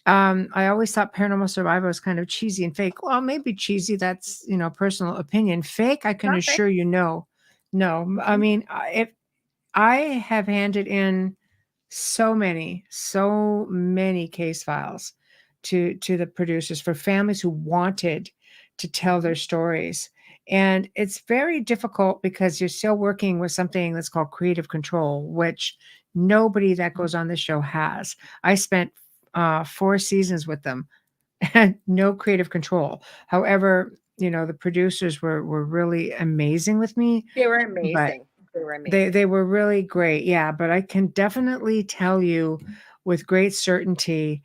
I always thought Paranormal Survivor was kind of cheesy and fake. Well, maybe cheesy, that's, personal opinion. Fake, I can Not fake. assure you, no. No. I mean, if I have handed in so many case files to the producers for families who wanted to tell their stories. And it's very difficult because you're still working with something that's called creative control, which nobody that goes on the show has. I spent 4 seasons with them and no creative control. However, the producers were really amazing with me, They were but amazing. They were amazing. they were really great. Yeah, but I can definitely tell you with great certainty,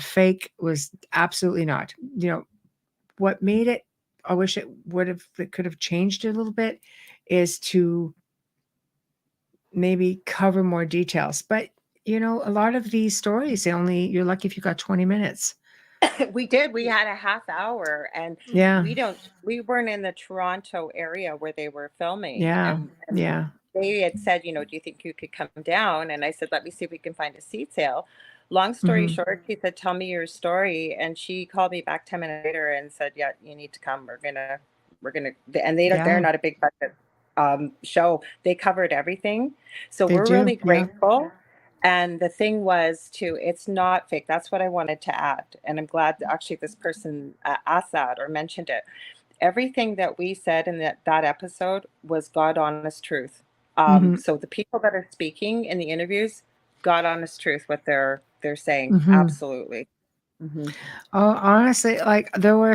fake was absolutely not. What made it, I wish it could have changed it a little bit, is to maybe cover more details. But a lot of these stories, you're lucky if you got 20 minutes. We did. We had a half hour, and Yeah. we weren't in the Toronto area where they were filming. Yeah. And Yeah. they had said, do you think you could come down? And I said, let me see if we can find a seat sale. Long story Mhm. short, she said, tell me your story. And she called me back 10 minutes later and said, yeah, you need to come. We're gonna, and they're Yeah, not a big budget show. They covered everything. So they we're do. really Yeah. grateful. And the thing was too, it's not fake. That's what I wanted to add. And I'm glad that actually this person asked that or mentioned it. Everything that we said in that episode was God honest truth. Mhm. So the people that are speaking in the interviews, God honest truth, what they're saying. Mhm. Absolutely. Hmm. Oh, honestly, like there were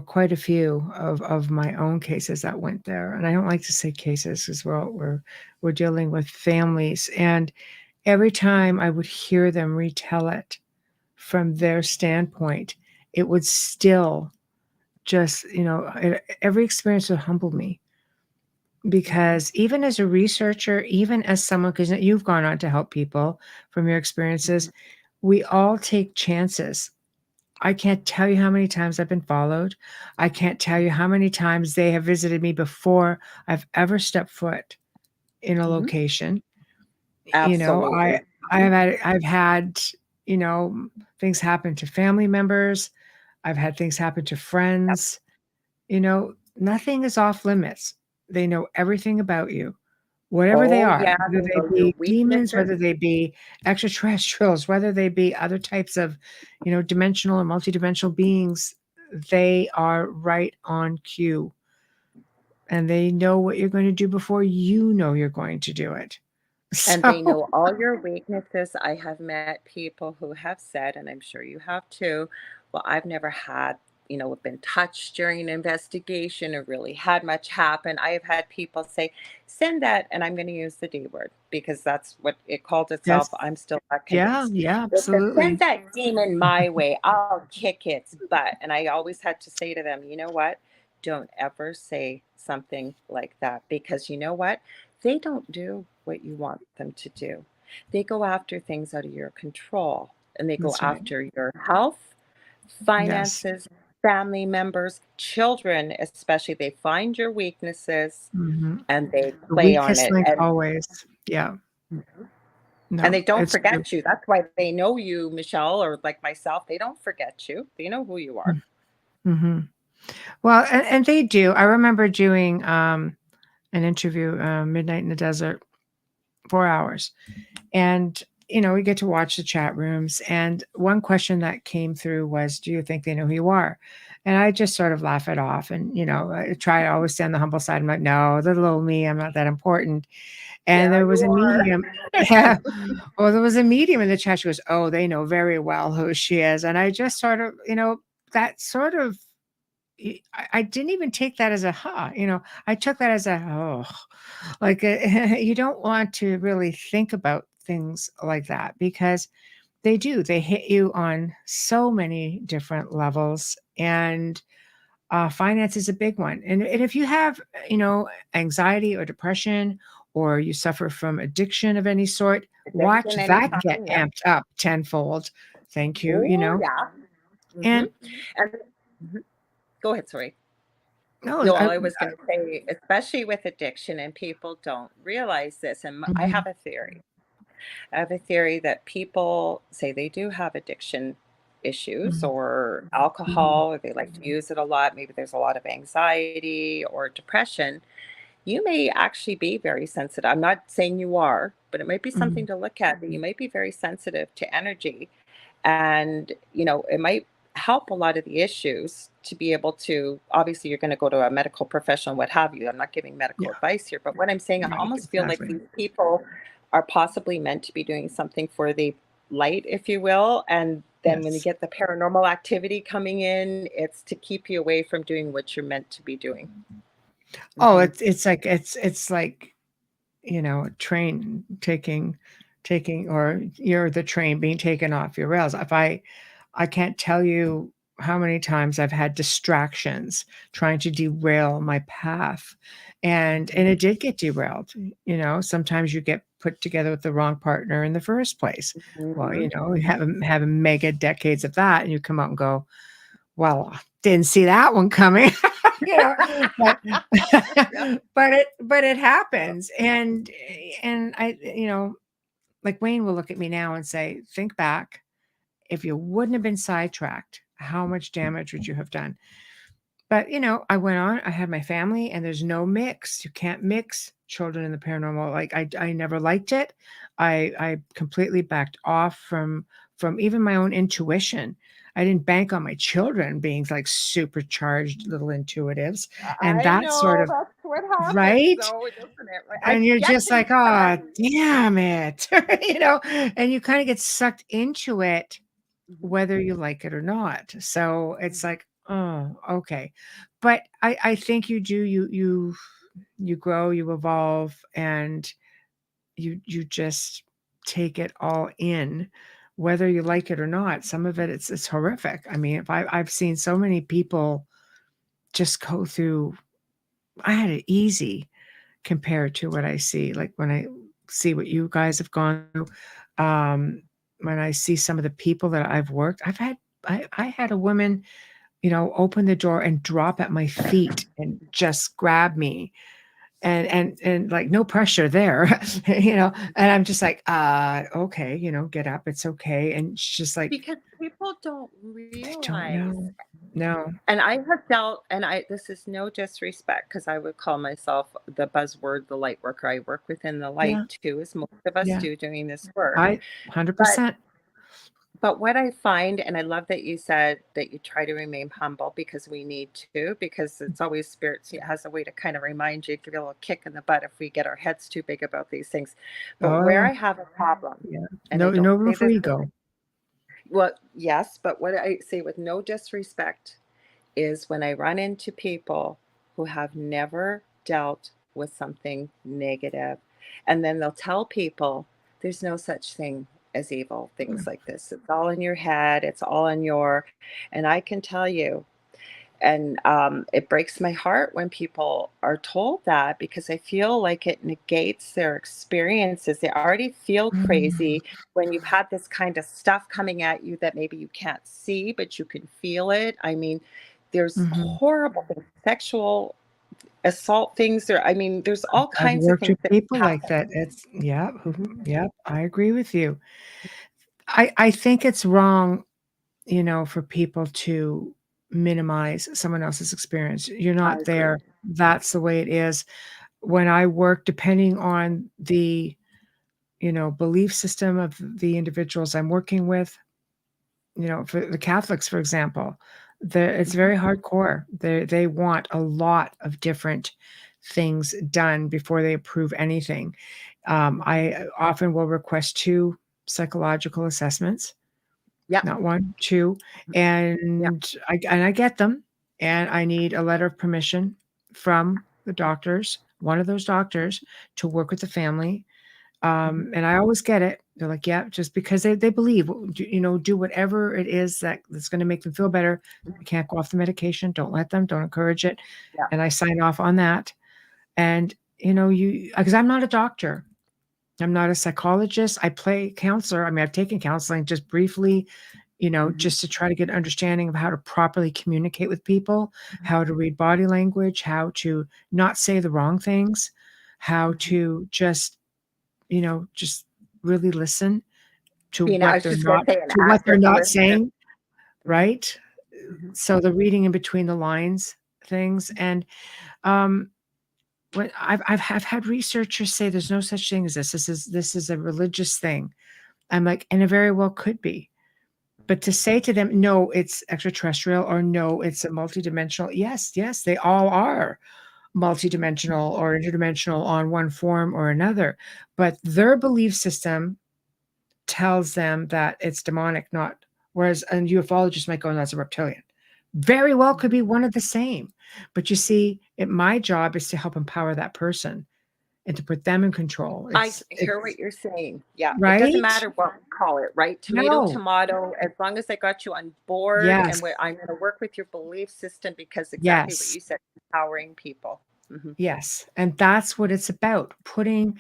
quite a few of my own cases that went there. And I don't like to say cases because we're dealing with families. And every time I would hear them retell it from their standpoint, it would still just, every experience would humble me. Because even as a researcher, even as someone, because you've gone on to help people from your experiences, we all take chances. I can't tell you how many times I've been followed. I can't tell you how many times they have visited me before I've ever stepped foot in a Hmm. location. You know, Absolutely. I've had, things happen to family members. I've had things happen to friends. Nothing is off limits. They know everything about you, whatever they Oh are, yeah, whether they they know your be demons, weaknesses. whether they be extraterrestrials, whether they be other types of, dimensional or multidimensional beings. They are right on cue and they know what you're going to do before you know you're going to do it. And they So, know all your weaknesses. I have met people who have said, and I'm sure you have too, well, I've never had, been touched during an investigation or really had much happen. I have had people say, send that, and I'm going to use the D word because that's what it called itself. yes. I'm still not Yeah, convinced. yeah, They said, send absolutely. that demon my way. I'll kick its butt. And I always had to say to them, you know what? Don't ever say something like that because you know what? They don't do what you want them to do. They go after things out of your control and they go That's right. after your health, Yes. finances, family members, children, especially. They find your weaknesses Hmm. and they The play on weakest it. link always. Yeah. And No, they don't it's true. forget you. That's why they know you, Michelle, or like myself. They don't forget you. They know who you are. Mm-hmm. Well, and they do. I remember doing an interview, Midnight in the Desert, 4 hours. And, we get to watch the chat rooms. And one question that came through was, do you think they know who you are? And I just sort of laugh it off. And, I try to always stay on the humble side. I'm like, no, little old me, I'm not that important. And Yeah, there was you a are. medium. Yeah. Well, there was a medium in the chat. She goes, oh, they know very well who she is. And I just sort of, that sort of, I didn't even take that as a I took that as a like you don't want to really think about things like that because they hit you on so many different levels. And finance is a big one. And if you have, anxiety or depression, or you suffer from addiction of any sort, watch Addiction that anytime. get Yeah. amped up tenfold. Thank you. Oh, yeah. Hmm. And And mhm. Go ahead. Sorry. No, No, all I was going to say, especially with addiction, and people don't realize this. And I mhm, have a theory. I have a theory that people say they do have addiction issues mhm, or mhm, alcohol, or they like to use it a lot. Maybe there's a lot of anxiety or depression. You may actually be very sensitive. I'm not saying you are, but it might be something mhm. to look at that you might be very sensitive to energy. And, it might help a lot of the issues to be able to, obviously, you're going to go to a medical professional, what have you. I'm not giving medical Yeah, advice here, but what I'm saying, I right, almost feel like exactly. these people are possibly meant to be doing something for the light, if you will. And then when you Yes. get the paranormal activity coming in, it's to keep you away from doing what you're meant to be doing. Oh, Hmm. it's like, a train taking, or you're the train being taken off your rails. If I can't tell you how many times I've had distractions trying to derail my path, and it did get derailed. Sometimes you get put together with the wrong partner in the first place. Well, Hmm. you have a mega decades of that, and you come out and go, well, didn't see that one coming. you know, but Yep. but it happens, and like Wayne will look at me now and say, think back, if you wouldn't have been sidetracked, how much damage would you have done? But I went on, I had my family, and there's no mix. You can't mix children in the paranormal. Like I never liked it. I completely backed off from even my own intuition. I didn't bank on my children being like supercharged little intuitives, and I that sort know of that's what happens, right. though, doesn't it? Like, I And you're get just things like, oh, coming. damn it, and you kind of get sucked into it Mhm. whether you like it or not. So it's Mhm. like, oh, okay. But I think you do, you grow, you evolve, and you just take it all in, whether you like it or not. Some of it, it's horrific. I mean, if I've seen so many people just go through, I had it easy compared to what I see. Like when I see what you guys have gone through, um, when I see some of the people that I've worked, I had a woman, open the door and drop at my feet and just grab me, and like no pressure there, and I'm just like, okay, get up, it's okay. And she's just like, Because people don't they don't realize. know. No. And I have dealt, and this is no disrespect, because I would call myself the buzzword, the light worker. I work within the Yeah. light too, as most of us Yeah. do doing this work. I But 100%. what I find, and I love that you said that you try to remain humble, because we need to, because it's always spirits. It has a way to kind of remind you, give you a little kick in the butt if we get our heads too big about these things. But where Oh, I have a problem, yeah. and I don't No room say for this, ego. well, yes, but what I say with no disrespect is when I run into people who have never dealt with something negative, and then they'll tell people there's no such thing as evil, things like this. It's all in your head, it's all in your, and I can tell you, and it breaks my heart when people are told that, because I feel like it negates their experiences. They already feel Mm, crazy when you've had this kind of stuff coming at you that maybe you can't see, but you can feel it. I mean, there's mhm. horrible things, sexual assault things there. I mean, there's all I've kinds of worked things with that people like happen. that. It's yeah, mhm, yep, I agree with you. I think it's wrong, for people to minimize someone else's experience. You're I not agree. there. That's the way it is. When I work, depending on the, belief system of the individuals I'm working with, for the Catholics, for example, it's Mhm. very hardcore. They want a lot of different things done before they approve anything. Mhm. I often will request 2 psychological assessments, Yeah. not 1, 2, Yeah. and I get them, and I need a letter of permission from the doctors, one of those doctors, to work with the family, Mhm. and I always get it. They're like, "Yeah," just because they believe, do whatever it is that's gonna make them feel better. They can't go off the medication, don't let them, don't encourage it, Yeah. and I sign off on that, and, you because I'm not a doctor. I'm not a psychologist. I play counselor. I mean, I've taken counseling just briefly, just to try to get an understanding of how to properly communicate with people, how to read body language, how to not say the wrong things, how to just really listen to I what was they're just going not to say an to what they're active not listener. saying, right? Mhm. So the reading in between the lines things. And when I've had researchers say there's no such thing as this. This is a religious thing. I'm like, and it very well could be. But to say to them, no, it's extraterrestrial, or no, it's a multidimensional. Yes, they all are multidimensional or interdimensional on one form or another. But their belief system tells them that it's demonic, not, whereas a ufologist might go, and that's a reptilian. Very well could be one of the same. But you see, my job is to help empower that person and to put them in control. I It's hear what you're saying. Yeah, it doesn't right. matter what we call it, right? Tomato, No. tomato. As long as I got you on board, and Yes. I'm going to work with your belief system, because exactly what Yes. you said, empowering people. Hmm. Yes. And that's what it's about. Putting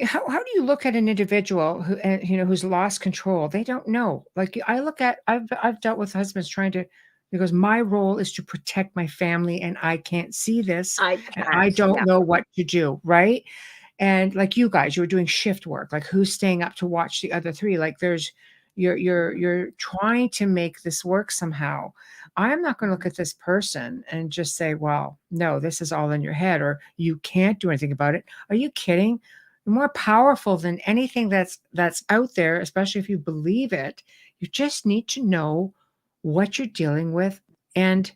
how do you look at an individual who who's lost control? They don't know. Like, I've dealt with husbands trying to, because my role is to protect my family, and I can't see this, I and I can't. don't Yeah. know what to do, right? And like you guys, you were doing shift work. Like, who's staying up to watch the other three? Like, there's you're trying to make this work somehow. I'm not going to look at this person and just say, well, no, this is all in your head, or you can't do anything about it. Are you kidding? You're more powerful than anything that's out there, especially if you believe it. You just need to know what you're dealing with, and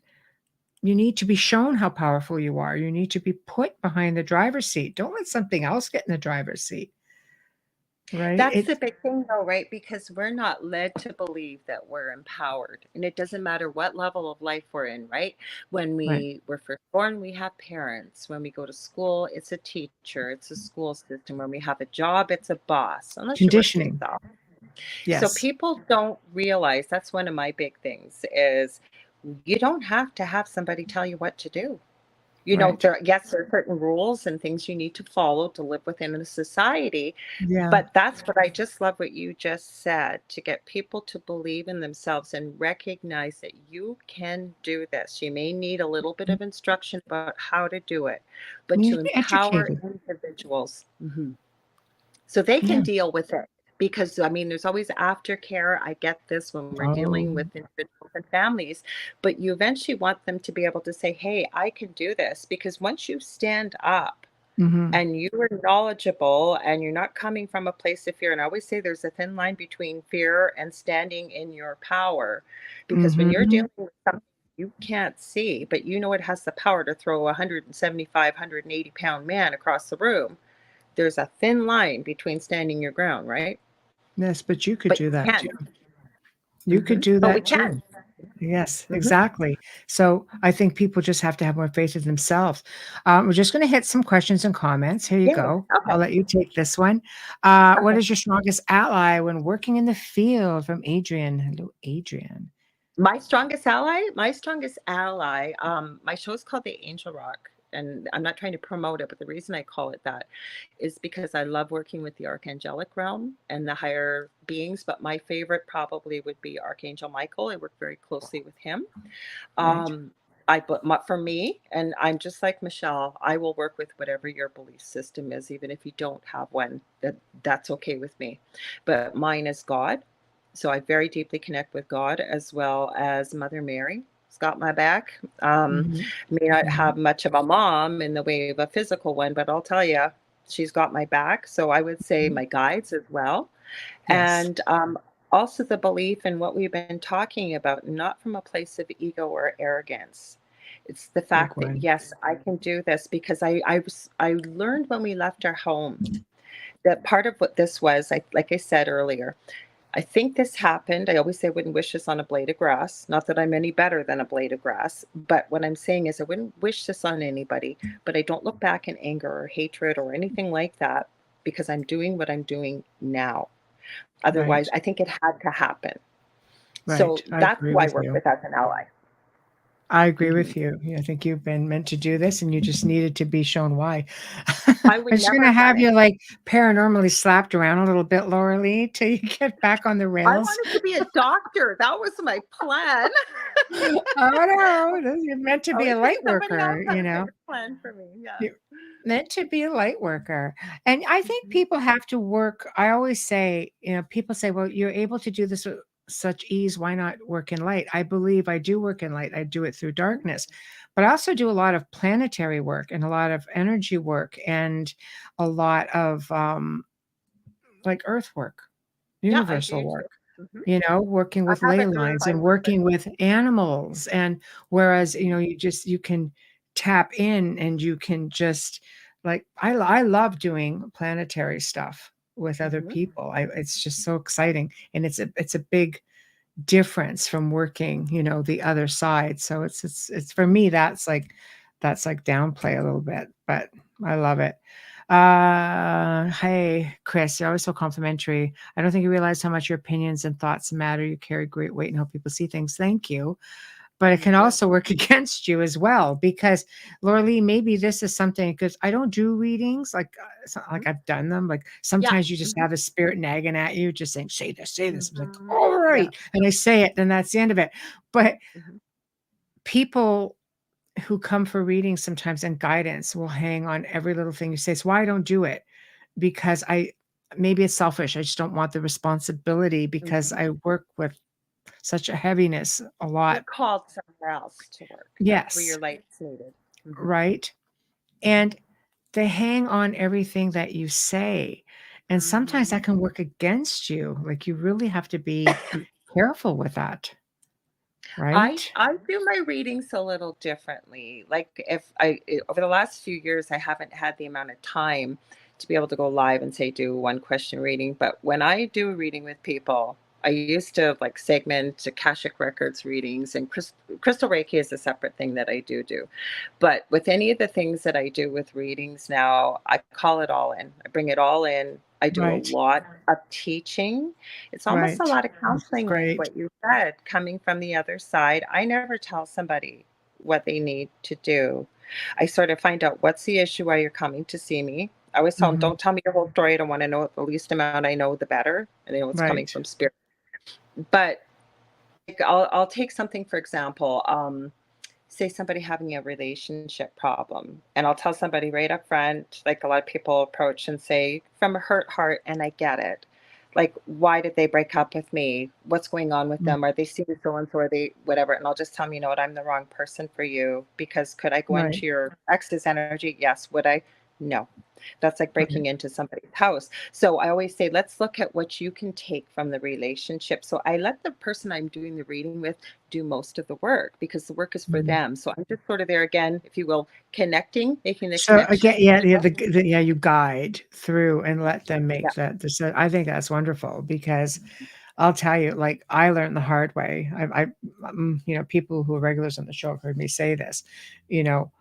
you need to be shown how powerful you are. You need to be put behind the driver's seat. Don't let something else get in the driver's seat, right? That's the big thing, though, right? Because we're not led to believe that we're empowered. And it doesn't matter what level of life we're in, right? When Right. we were first born, we have parents. When we go to school, it's a teacher, it's a school system. When we have a job, it's a boss, unless you work for Conditioning. yourself. So Yes. people don't realize, that's one of my big things, is you don't have to have somebody tell you what to do. Right. There are certain rules and things you need to follow to live within a society, Yeah. but that's what I just love what you just said, to get people to believe in themselves and recognize that you can do this. You may need a little bit of instruction about how to do it, but You need to to be empower educated. individuals. So they can Yeah. deal with it, because I mean, there's always aftercare. I get this when we're dealing Oh. with individuals and families, but you eventually want them to be able to say, hey, I can do this, because once you stand up Mhm. and you are knowledgeable and you're not coming from a place of fear. And I always say there's a thin line between fear and standing in your power, because when you're Mhm. dealing with something you can't see, but you know it has the power to throw a 175, 180-pound man across the room, there's a thin line between standing your ground, right? Yes, but you could But do you that too. can. You could do But we that too. can. Yes, Hmm. exactly. So I think people just have to have more faith in themselves. We're just going to hit some questions and comments. Here you Yeah. go. Okay. I'll let you take this one. What Okay. is your strongest ally when working in the field? From Adrian. Hello, Adrian. My strongest ally, my show's called The Angel Rock, and I'm not trying to promote it, but the reason I call it that is because I love working with the archangelic realm and the higher beings, but my favorite probably would be Archangel Michael. I work very closely with him. Right. Um, for me, and I'm just like Michelle, I will work with whatever your belief system is, even if you don't have one. That's okay with me. But mine is God. So I very deeply connect with God, as well as Mother Mary. Has got my back. Mhm. May not Mhm. have much of a mom in the way of a physical one, but I'll tell you, she's got my back. So I would say Mhm. my guides as well. Yes. And also the belief in what we've been talking about, not from a place of ego or arrogance. It's the Big fact that, one. yes, I can do this, because I learned when we left our home that part of what this was, like I said earlier, I think this happened. I always say I wouldn't wish this on a blade of grass. Not that I'm any better than a blade of grass, but what I'm saying is I wouldn't wish this on anybody, but I don't look back in anger or hatred or anything like that, because I'm doing what I'm doing now. Right. Otherwise, I think it had to happen. Right. So I that's agree who I with work you. with as an ally. I agree Mhm. with you. I think you've been meant to do this and you just needed to be shown why. I would I'm just never gonna have done have it. you like paranormally slapped around a little bit, Lorilei, till you get back on the I rails. wanted to be a doctor. That was my plan. Oh no, you're meant to I be a always think light somebody else worker, had you a know. better plan for me. Yeah. You're meant to be a light worker. And I think Mhm. people have to work. I always say, people say, well, you're able to do this with such ease. Why not work in light? I believe I do work in light. I do it through darkness. But I also do a lot of planetary work and a lot of energy work and a lot of like earth work, Yeah, I universal do too. work. Mhm. Working I with have ley a group lines I and work with. working with animals. And whereas, Mhm. you can tap in and you can just like, I love doing planetary stuff with other Mhm. people. It's just so exciting. And it's a big difference from working, the other side. So it's for me, that's like downplay a little bit, but I love it. Hey, Chris, you're always so complimentary. I don't think you realize how much your opinions and thoughts matter. You carry great weight and help people see things. Thank you. But it can Thank you. also work against you as well because Laura, maybe this is something because I don't do readings like it's not Mhm. like I've done them. Like Yeah. sometimes you just Mhm. have a spirit nagging at you, just saying, say this, say this. I'm like, Mhm. all Yeah. right. And I say it, then that's the end of it. But Mhm. people who come for readings sometimes and guidance will hang on every little thing you say. It's why I don't do it because maybe it's selfish. I just don't want the responsibility because Mhm. I work with such a heaviness a You're lot. called somewhere else to work. That's where your Yes, light's needed. Mhm. right. And they hang on everything that you say. And sometimes Mhm. that can work against you. Like you really have to be careful with that, I right? I do my readings a little differently. Like if over the last few years I haven't had the amount of time to be able to go live and say do one question reading, but when I do a reading with people, I used to like segment Akashic Records readings and Crystal Reiki is a separate thing that I do. But with any of the things that I do with readings now, I call it all in. I bring it all in. I do a Right, lot of teaching. It's almost a right. lot of This is counseling, like great. what you said, coming from the other side. I never tell somebody what they need to do. I sort of find out what's the issue, why you're coming to see me. I always tell them, Mhm. don't tell me your whole story. I don't want to know it. The least amount I know, the better. And I know it's coming Right, from spirit. But like, I'll take something for example. Say somebody having a relationship problem, and I'll tell somebody right up front, like a lot of people approach and say, from a hurt heart, and I get it. Like, why did they break up with me? What's going on with mm, them? Are they seeing so and so? Are they whatever? And I'll just tell them, you know what, I'm the wrong person for you because could I go right, into your ex's energy? Yes. Would I? No. That's like right. breaking into somebody's house. So I always say, let's look at what you can take from the relationship. So I let the person I'm doing the reading with do most of the work because the work is for Mhm. them. So I'm just sort of there again, if you will, connecting, making the So connection. again, yeah, you guide through and let them Yeah. make that decision. I think that's wonderful because I'll tell you, like I learned the hard way. People who are regulars on the show have heard me say this. You know,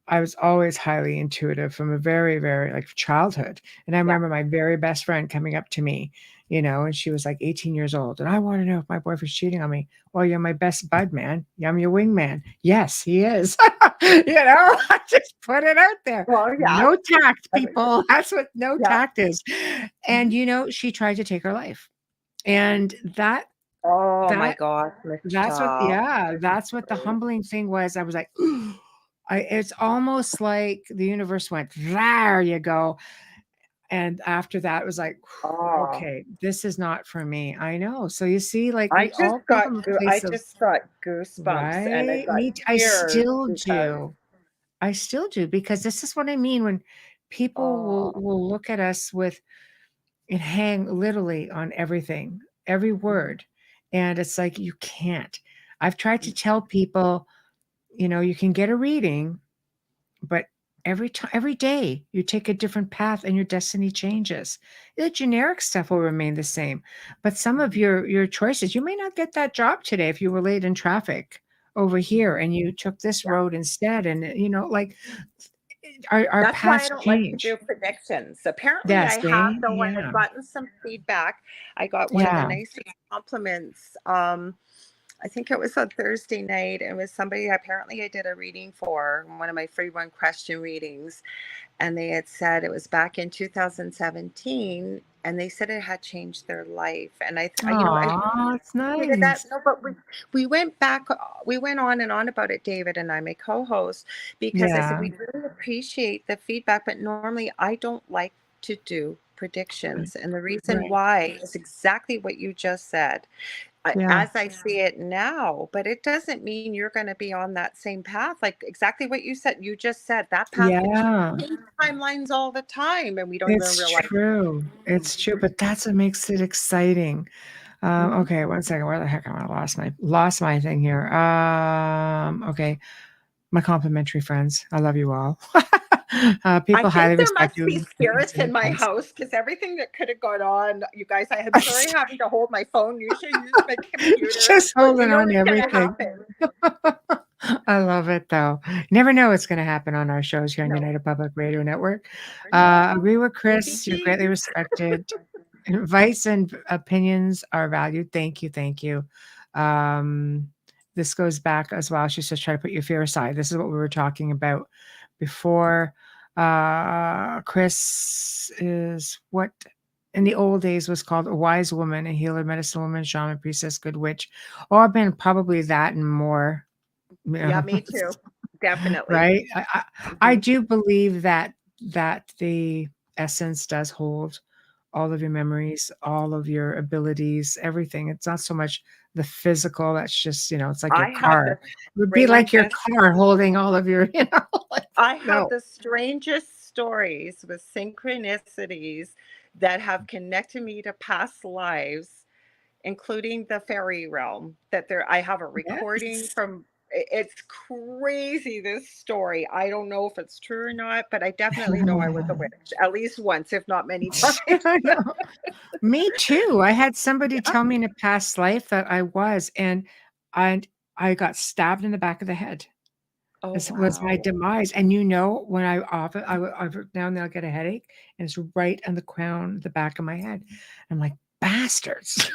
I was always highly intuitive from a very, very like childhood. And I Yeah. remember my very best friend coming up to me, and she was like 18 years old. And I want to know if my boyfriend's cheating on me. Well, you're my best bud, man. Yeah, I'm your wingman. Yes, he is. I just put it out there. Well, yeah. No tact, people. That's what no Yeah. tact is. And Mhm. she tried to take her life. And that Oh my that gosh, Michelle. that's what the humbling thing was. I was like, it's almost like the universe went, there you go. And after that, it was like, Oh, okay, this is not for me. I know. So you see, like I we just all come got from a I place of, just got goosebumps and I right? got I tears still because do. I still do because this is what I mean when people will oh will look at us with and hang literally on everything, every mhm, word. And it's like you can't. I've tried to mhm, tell people, you can get a reading, but every day you take a different path and your destiny changes. The generic stuff will remain the same, but some of mhm, your choices, you may not get that job today if you were late in traffic over here mhm. and you took this Yeah. road instead. And like our That's why I paths don't like to do change. predictions. Apparently, Yeah, I have, see? though, and I've Yeah. gotten some feedback. I got one of the Yeah. nicest compliments. I think it was on Thursday night. It was somebody apparently I did a reading for, one of my free one question readings, and they had said it was back in 2017, and they said it had changed their life. And I Oh, it's appreciated that. nice. No, but we went back, we went on and on about it, David and I, my co-host, because I said Yeah. we really appreciate the feedback, but normally I don't like to do Right. predictions. And the reason Right. why is exactly what you just said. Yeah. As I see it now, but it doesn't mean you're going to be on that same path. Like exactly what you said, you just said that path can Yeah. change timelines all the time, and we don't even It's realize. true. It's true. But that's what makes it exciting. Mhm. Okay, one second. Where the heck am I? Lost my thing here. Okay. My complimentary friends. I love you all. I People highly think there respect must you be and spirits consider in my us. house because everything that could have gone on, you guys, I'm sorry having to hold my phone. Usually I use my computer, Just but you holding know on to what's going to everything. happen. I love it though. You never know what's going to happen on our shows here on No, United Public Radio Network. never know. Agree with Chris. You're greatly ABCs. respected. Advice and opinions are valued. Thank you. Thank you. Um, this goes back as well. She says, try to put your fear aside. This is what we were talking about before. Chris is what in the old days was called a wise woman, a healer, medicine woman, shaman, priestess, good witch. Oh, I've been probably that and more. You Yeah, know, me too. Definitely. right? I Mhm. do believe that the essence does hold all of your memories, all of your abilities, everything. It's not so much the physical. That's just, it's like your I have car. the It would be like your strangest car holding all of your, like, I have no. the strangest stories with synchronicities that have connected me to past lives, including the fairy realm. That there, I have a recording Yes. from. It's crazy, this story. I don't know if it's true or not, but I definitely know I was a witch at least once, if not many times. I know. Me too. I had somebody Yeah. tell me in a past life that I was, and I got stabbed in the back of the head. Oh This was my wow. demise, and when I often I now and then I'll get a headache, and it's right on the back of my head. I'm like, "Bastards.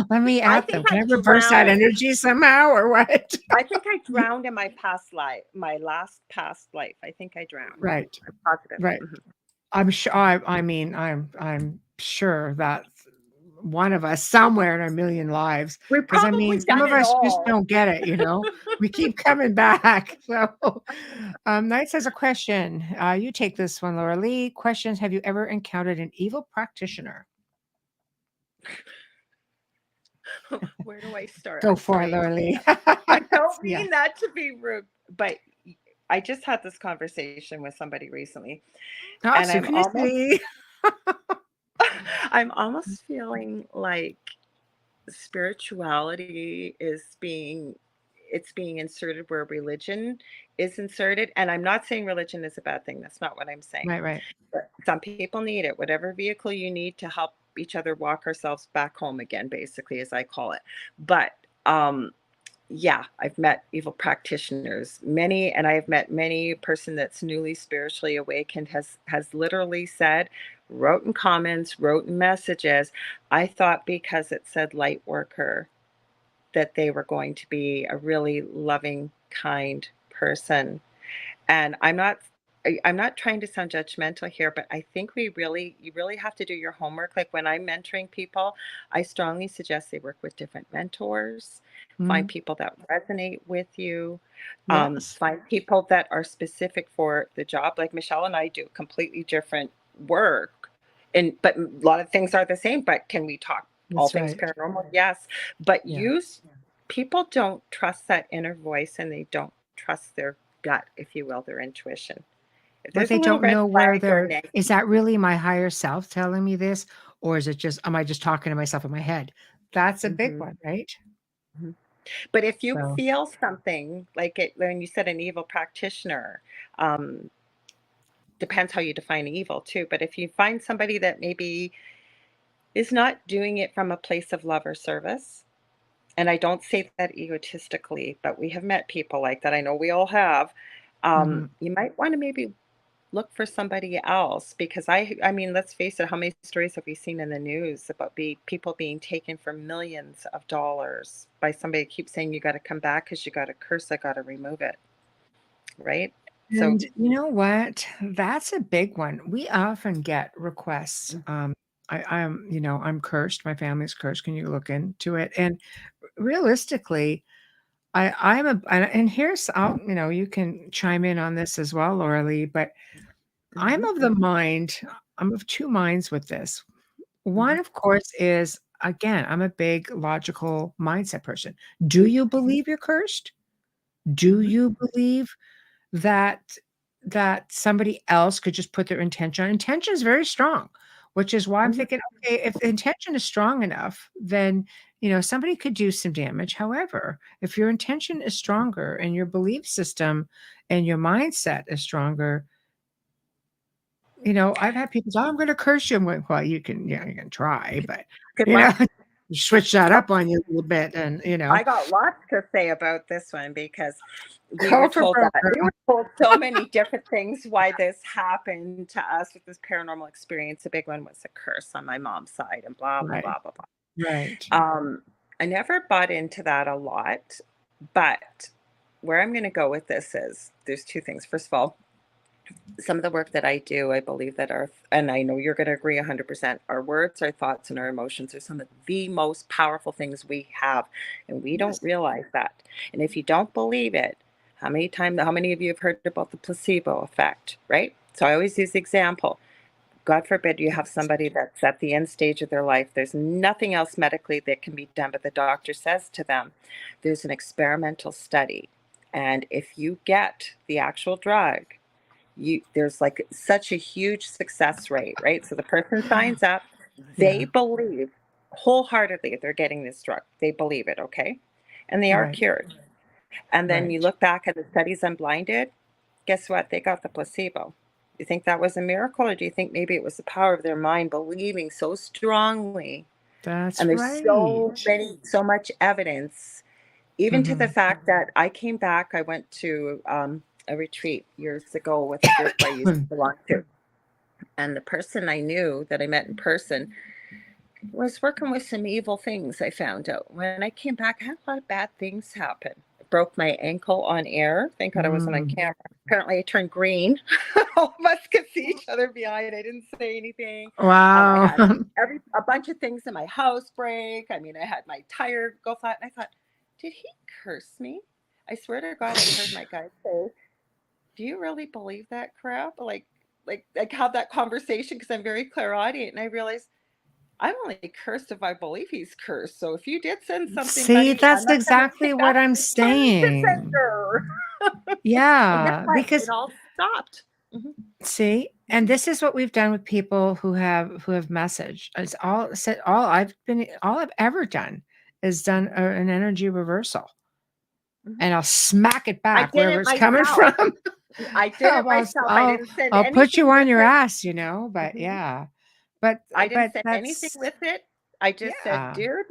Let me I at them. think Can I I reverse that drowned. energy somehow or what?" I think I drowned in my past life, my last past life. I think I drowned. Right, I'm positive. right. Mhm. I'm sure I mean, I'm sure that one of us somewhere in our million lives, We've because I mean, probably some done of it us just all. don't get it, We keep coming back. So, Knight says a question. You take this one, Laura Lee. Questions: have you ever encountered an evil practitioner? Where do I start? Go I'm for it, sorry. Laura Lee. I don't Yeah. mean that to be rude, but I just had this conversation with somebody recently, Oh, and synchronicity. I'm almost feeling like spirituality is being inserted where religion is inserted. And I'm not saying religion is a bad thing. That's not what I'm saying. Right, right. But some people need it, whatever vehicle you need to help each other walk ourselves back home again, basically, as I call it. But yeah, I've met evil practitioners, many, and I have met many person that's newly spiritually awakened has literally said, wrote in comments, wrote in messages, I thought because it said light worker that they were going to be a really loving, kind person. And I'm not trying to sound judgmental here, but I think you really have to do your homework. Like when I'm mentoring people, I strongly suggest they work with different mentors, find Mhm. people that resonate with you, Yes. find people that are specific for the job. Like Michelle and I do completely different work. But a lot of things are the same, but can we talk all That's things right. paranormal? Yes. But Yeah. people don't trust that inner voice and they don't trust their gut, if you will, their intuition. If But there's a they little don't red know where flag or they're an is that really my higher self telling me this? Or is it just am I just talking to myself in my head? That's a big mhm, one, right? mhm. But if you So feel something like it, when you said an evil practitioner, um, depends how you define evil too. But if you find somebody that maybe is not doing it from a place of love or service, and I don't say that egotistically, but we have met people like that. I know we all have. mhm. You might want to maybe look for somebody else, because I mean, let's face it, how many stories have we seen in the news about people being taken for millions of dollars by somebody who keeps saying, you got to come back because you got a curse, I got to remove it, right? So, And you know what? That's a big one. We often get requests. I'm, I'm cursed. My family's cursed. Can you look into it? And realistically, and here's, you can chime in on this as well, Lorilei, but I'm mhm, of the mind, I'm of two minds with this. One, mhm, of course, is again, I'm a big logical mindset person. Do you believe you're cursed? Do mhm, you believe that somebody else could just put their intention on? Intention is very strong, which is why I'm mhm. thinking, okay, if the intention is strong enough, then somebody could do some damage. However, if your intention is stronger and your belief system and your mindset is stronger, I've had people say, "Oh, I'm gonna curse you." I'm like, "Well, you can, yeah, you can try, but Good you know, luck. switch that Oh, up on you a little bit and, I got lots to say about this one, because we were go for told broke, that. We girl." were told so many different things why this happened to us with this paranormal experience. A big one was a curse on my mom's side, and blah, blah, Right, blah, blah, blah. right. I never bought into that a lot, but where I'm going to go with this is there's two things. First of all, some of the work that I do, I believe that and I know you're going to agree 100%, our words, our thoughts, and our emotions are some of the most powerful things we have. And we don't Yes. realize that. And if you don't believe it, how many of you have heard about the placebo effect, right? So I always use the example. God forbid you have Yes. somebody that's at the end stage of their life. There's nothing else medically that can be done, but the doctor says to them, there's an experimental study. And if you get the actual drug, there's like such a huge success rate, right? So the person signs up, they Yeah, believe wholeheartedly they're getting this drug. They believe it, okay? And they are right, cured. And then you right. look back at the studies unblinded, guess what? They got the placebo. You think that was a miracle, or do you think maybe it was the power of their mind believing so strongly? And That's there's right. so much evidence, even to the Mhm. fact that I came back. I went to a retreat years ago with a group I used to belong to. And the person I knew that I met in person was working with some evil things, I found out. When I came back, I had a lot of bad things happen. I broke my ankle on air. Thank God I wasn't on Mm. camera. Apparently, I turned green. All of us could see each other behind. I didn't say anything. I Wow. had a bunch of things in my house break. I mean, I had my tire go flat. And I thought, did he curse me? I swear to God, I heard my guy say, do you really believe that crap? Like have that conversation, because I'm very clairaudient, and I realized I'm only cursed if I believe he's cursed. So if you did send something, See, buddy, I'm that's not gonna exactly take what that I'm to the saying. sender. And guess Yeah, what? It because all stopped. Mhm, see, and this is what we've done with people who have messaged. It's all I've ever done is done an energy reversal, mhm. and I'll smack it I back did wherever it it's coming myself. from. I did it I'll, I'll, myself. I I'll didn't send I'll put you anything on with your it. ass, but Mhm. yeah, but I didn't but send anything that's with it. I just said, yeah, dude,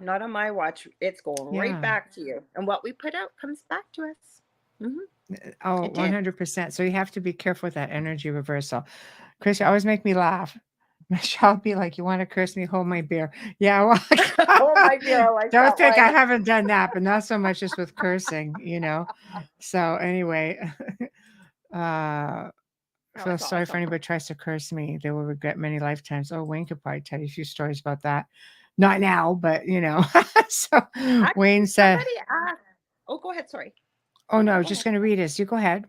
not on my watch. It's going right yeah. back to you. And what we put out comes back to us. Mhm. Oh, It did. 100%. So you have to be careful with that energy reversal. Chris, you always make me laugh. Michelle be like, "You want to curse me? Hold my beer." Yeah, Oh well, my dear, I like don't that think I one. haven't done that, but not so much just with cursing. So anyway, uh, That feel was sorry for awesome. anybody who tries to curse me. They will regret many lifetimes. Oh, Wayne could probably tell you a few stories about that. Not now, but So Wayne Actually, said, somebody asked. Oh, go ahead. Sorry. "Oh no, I was Go just ahead. going to read this. You go ahead."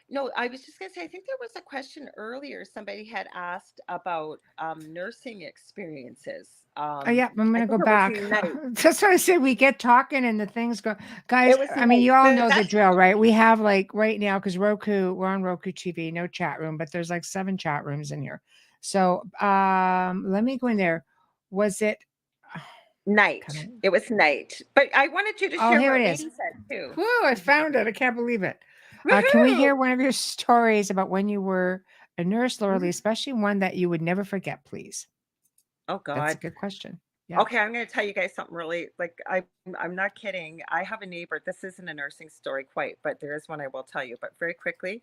No, I was just going to say, I think there was a question earlier. Somebody had asked about nursing experiences. Oh, yeah, I'm I gonna go think it was back. Unite. That's what I said. We get talking and the things go. Guys, It was I mean, Unite. you all But know the that's drill, right? We have like right now, because we're on Roku TV, no chat room, but there's like 7 chat rooms in here. So let me go in there. Was it can Night. I It was Night. But I wanted you to oh share here what it is. Lady said too. Whoo, I found it. I can't believe it. Can we Woohoo! hear one of your stories about when you were a nurse, Laura, Mhm. especially one that you would never forget, please? Oh That's a God. good question. Yeah. Okay, I'm going to tell you guys something really like I'm not kidding. I have a neighbor. This isn't a nursing story quite, but there is one I will tell you. But very quickly,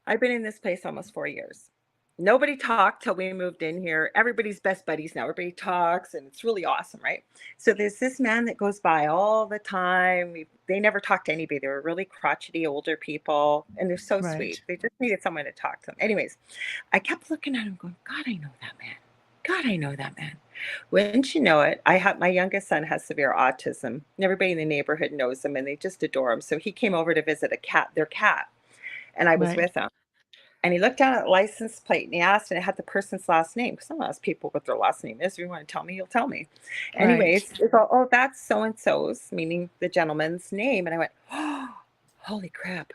I've been in this place almost 4 years. Nobody talked till we moved in here. Everybody's best buddies now. Everybody talks, and it's really awesome, right? So there's this man that goes by all the time. They never talk to anybody. They were really crotchety older people, and they're so Right. sweet. They just needed someone to talk to them. Anyways, I kept looking at him going, God, I know that man. God, I know that man. Wouldn't you know it? My youngest son has severe autism. And everybody in the neighborhood knows him, and they just adore him. So he came over to visit their cat, and I was Right. with him. And he looked down at the license plate and he asked, and it had the person's last name. Because I'll ask people what their last name is. If you want to tell me, he'll tell me. Right. Anyways, we go, oh, that's so and so's, meaning the gentleman's name. And I went, oh, holy crap.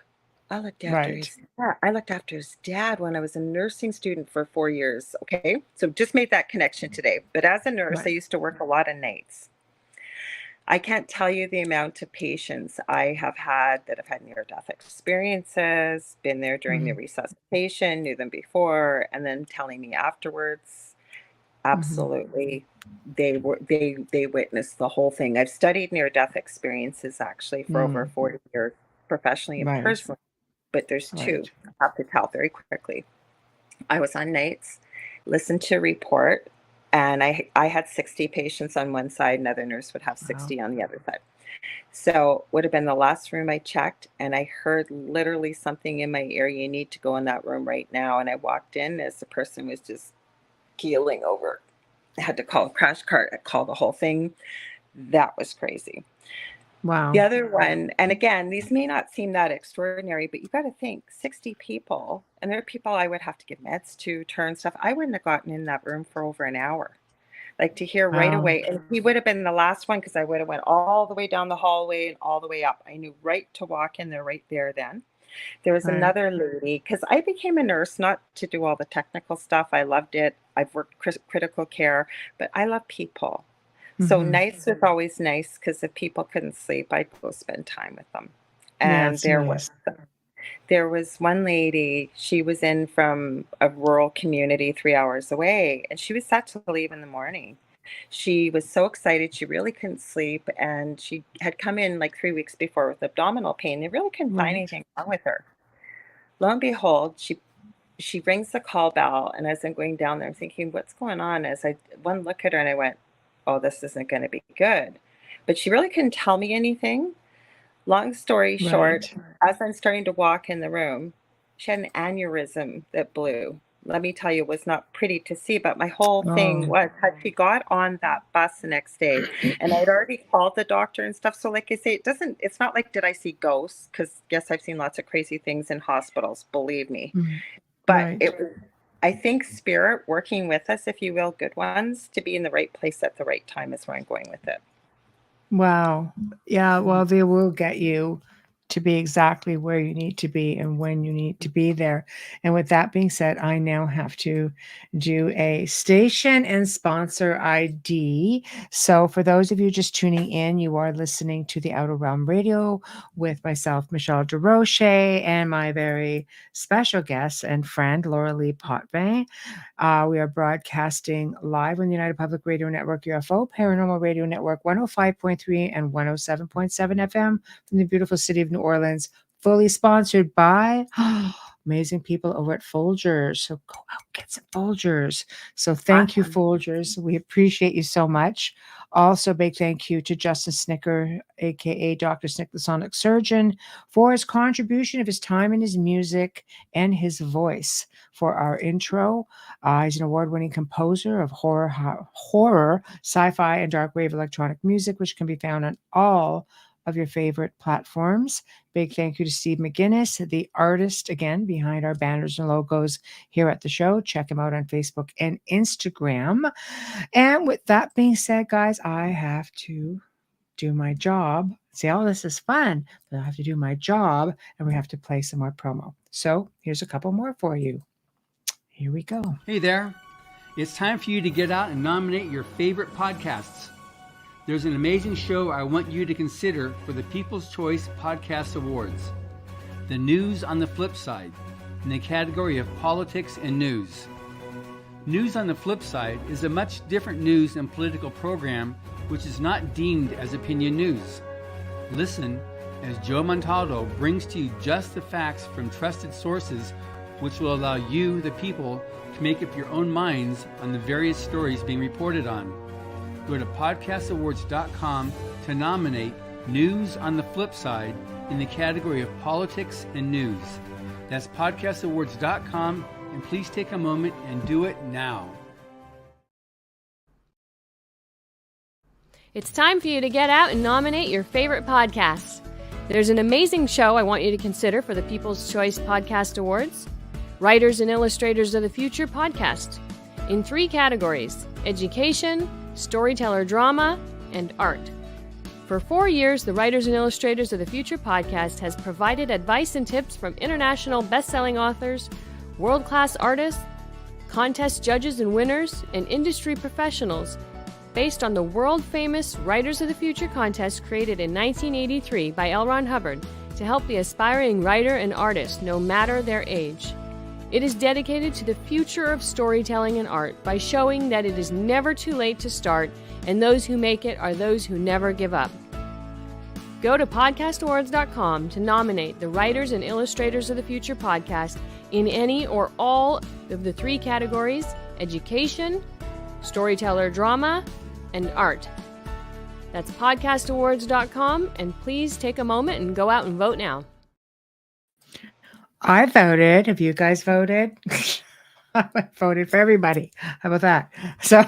I looked after Right. his dad. I looked after his dad when I was a nursing student for 4 years. Okay. So just made that connection today. But as a nurse, I Right. used to work a lot of nights. I can't tell you the amount of patients I have had that have had near-death experiences, been there during the Mhm. resuscitation, knew them before, and then telling me afterwards. Mhm. Absolutely, they witnessed the whole thing. I've studied near-death experiences actually for over Mm. 40 years, professionally and Right. personally, but there's two Right. I have to tell very quickly. I was on nights, listened to a report, and I had 60 patients on one side, another nurse would have Wow. 60 on the other side. So would have been the last room I checked, and I heard literally something in my ear, you need to go in that room right now. And I walked in as the person was just keeling over. I had to call a crash cart, call the whole thing. That was crazy. The Wow. other one, and again, these may not seem that extraordinary, but you got to think 60 people, and there are people I would have to give meds to, turn stuff. I wouldn't have gotten in that room for over an hour. Like to hear right Wow. away, and he would have been the last one because I would have went all the way down the hallway and all the way up. I knew right to walk in there right there then. There was Right. another lady because I became a nurse not to do all the technical stuff. I loved it. I've worked critical care, but I love people. So Mhm. nights was always nice because if people couldn't sleep, I'd go spend time with them. Yeah, And it's nice. there was one lady, she was in from a rural community 3 hours away, and she was set to leave in the morning. She was so excited, she really couldn't sleep, and she had come in like 3 weeks before with abdominal pain. They really couldn't find Right. anything wrong with her. Lo and behold, she rings the call bell, and as I'm going down there, I'm thinking, "What's going on?" As I one look at her and I went, "Oh, this isn't gonna be good." But she really couldn't tell me anything. Long story short, Right. as I'm starting to walk in the room, she had an aneurysm that blew. Let me tell you, it was not pretty to see, but my whole thing Oh. was, had she got on that bus the next day, and I'd already called the doctor and stuff. So, like I say, it's not like did I see ghosts? Because yes, I've seen lots of crazy things in hospitals, believe me. Mhm. But Right. it was, I think, spirit working with us, if you will, good ones, to be in the right place at the right time is where I'm going with it. Wow. Yeah, Mhm. well, they will get you to be exactly where you need to be and when you need to be there. And with that being said, I now have to do a station and sponsor ID. So for those of you just tuning in, you are listening to the Outer Realm Radio with myself, Michelle Desrochers, and my very special guest and friend, Lorilei Potvin. We are broadcasting live on the United Public Radio Network, UFO, Paranormal Radio Network, 105.3 and 107.7 FM from the beautiful city of New Orleans, fully sponsored by amazing people over at Folgers. So go out, get some Folgers. So thank you, Awesome. Folgers. We appreciate you so much. Also, big thank you to Justin Snicker, aka Dr. Snick, the Sonic Surgeon, for his contribution of his time and his music and his voice for our intro. He's an award-winning composer of horror, sci-fi, and dark wave electronic music, which can be found on all of your favorite platforms. Big thank you to Steve McGinnis, the artist, again, behind our banners and logos here at the show. Check him out on Facebook and Instagram. And with that being said, guys, I have to do my job. See, all this is fun, but I have to do my job, and we have to play some more promo. So here's a couple more for you. Here we go. Hey there. It's time for you to get out and nominate your favorite podcasts. There's an amazing show I want you to consider for the People's Choice Podcast Awards. The News on the Flip Side, in the category of politics and news. News on the Flip Side is a much different news and political program which is not deemed as opinion news. Listen as Joe Montaldo brings to you just the facts from trusted sources which will allow you, the people, to make up your own minds on the various stories being reported on. Go to podcastawards.com to nominate News on the Flip Side in the category of politics and news. That's podcastawards.com, and please take a moment and do it now. It's time for you to get out and nominate your favorite podcasts. There's an amazing show I want you to consider for the People's Choice Podcast Awards. Writers and Illustrators of the Future podcast in 3 categories: education, storyteller drama, and art. For 4 years, the Writers and Illustrators of the Future podcast has provided advice and tips from international best-selling authors, world-class artists, contest judges and winners, and industry professionals based on the world-famous Writers of the Future contest created in 1983 by L. Ron Hubbard to help the aspiring writer and artist no matter their age. It is dedicated to the future of storytelling and art by showing that it is never too late to start, and those who make it are those who never give up. Go to podcastawards.com to nominate the Writers and Illustrators of the Future podcast in any or all of the 3 categories: education, storyteller drama, and art. That's podcastawards.com, and please take a moment and go out and vote now. I voted. Have you guys voted? I voted for everybody. How about that? So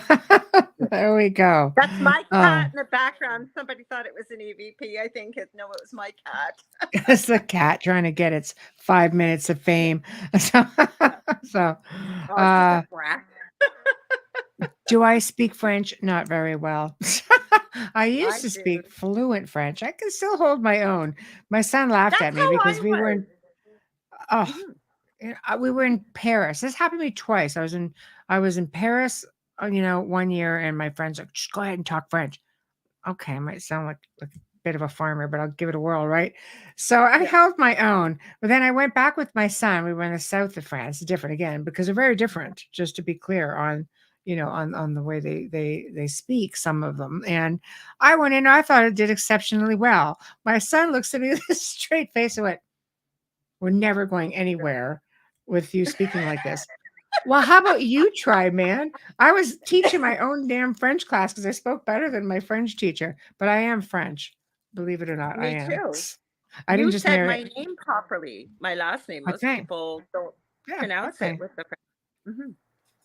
there we go. That's my cat in the background. Somebody thought it was an EVP. I think it was my cat. It's the cat trying to get its 5 minutes of fame. So do I speak French? Not very well. I used to speak fluent French. I can still hold my own. My son laughed at me because we were in we were in Paris. This happened to me twice. I was in Paris, 1 year, and my friends like, just go ahead and talk French. Okay, I might sound like a bit of a farmer, but I'll give it a whirl, right? So I held my own. But then I went back with my son. We were in the south of France, different again, because they're very different, just to be clear on the way they speak, some of them. And I went in, I thought I did exceptionally well. My son looks at me with a straight face and went, "We're never going anywhere with you speaking like this." Well, how about you try, man? I was teaching my own damn French class because I spoke better than my French teacher, but I am French. Believe it or not, I am. Too. I didn't you just said marry. my name properly, my last name. Most people don't pronounce it with the French. Mm-hmm.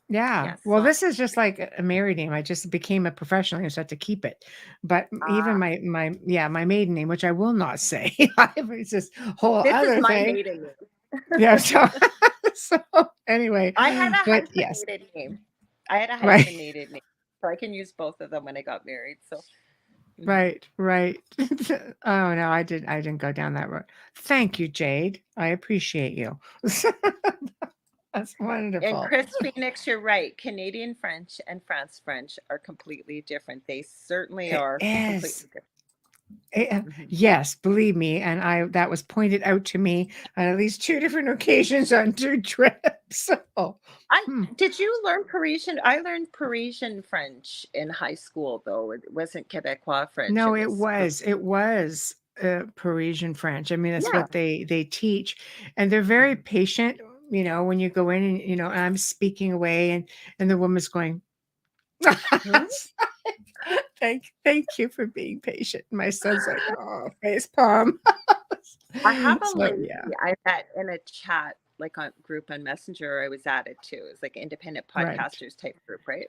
Yeah. Yes, Well, this is just like a married name. I just became a professional and so I had to keep it. But even my maiden name, which I will not say, it's this whole this other is my thing. maiden name. Yeah. So anyway, I had a hyphenated name. I had a hyphenated name, so I can use both of them when I got married. So. Right. Oh no, I didn't go down that road. Thank you, Jade. I appreciate you. That's wonderful. And Chris Phoenix, you're right. Canadian French and France French are completely different. They certainly are completely different. Yes, believe me, and that was pointed out to me on at least 2 different occasions on 2 trips. So, did you learn Parisian? I learned Parisian French in high school, though it wasn't Quebecois French. No, it was Parisian French. I mean, that's what they teach, and they're very patient. When you go in and and I'm speaking away, and the woman's going. Thank you for being patient. My son's like, oh, face palm. I have a lady I met in a chat, like on group on Messenger. I was at it too. It's like independent podcasters type group, right?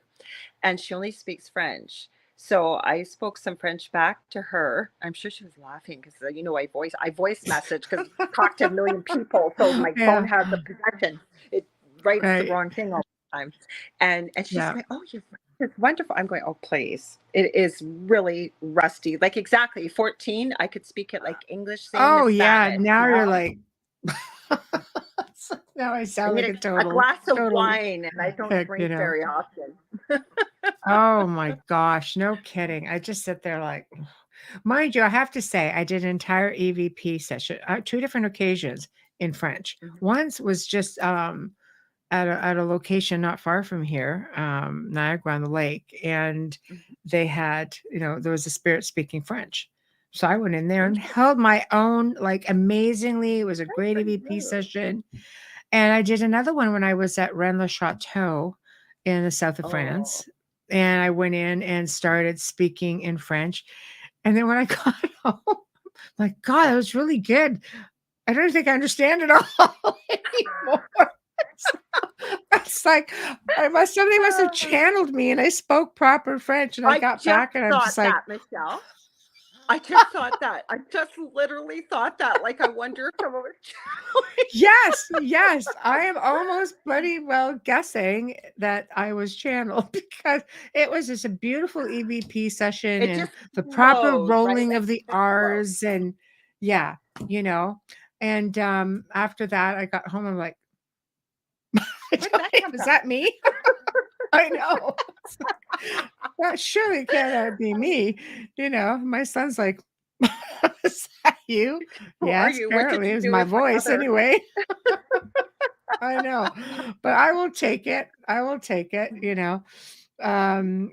And she only speaks French. So I spoke some French back to her. I'm sure she was laughing because I voice message because I talk to a million people. So my phone has the possession. It writes the wrong thing all the time. And she's like, "Oh, you're right. It's wonderful." I'm going, "Oh, please." It is really rusty. Like exactly 14. I could speak it like English. Oh yeah. Now you're like, now I sound like a glass of wine, and I don't drink very often. Oh my gosh. No kidding. I just sit there like, mind you, I have to say, I did an entire EVP session, 2 different occasions in French. Once was just, at a location not far from here, Niagara on the Lake, and they had, there was a spirit speaking French. So I went in there and held my own, like amazingly. It was a great EVP session. And I did another one when I was at Rennes-le-Château in the south of Oh, France. And I went in and started speaking in French. And then when I got home, I'm like, God, that was really good. I don't think I understand it all anymore. It's like somebody must have channeled me and I spoke proper French and I I got just back and I'm thought just like, that, Michelle. I just thought that. I just literally thought that. Like, I wonder if someone was channeling. yes, I am almost bloody well guessing that I was channeled because it was just a beautiful EVP session It and just the proper flowed, right? rolling Like, of the it just flowed. R's and yeah, you know. And after that I got home, I'm like, Where did that come is from? that me? I know. That surely can't be me. My son's like, is that you? Who are Yes, you? What did apparently it you was do my with my voice mother? anyway. I know, but I will take it. I will take it.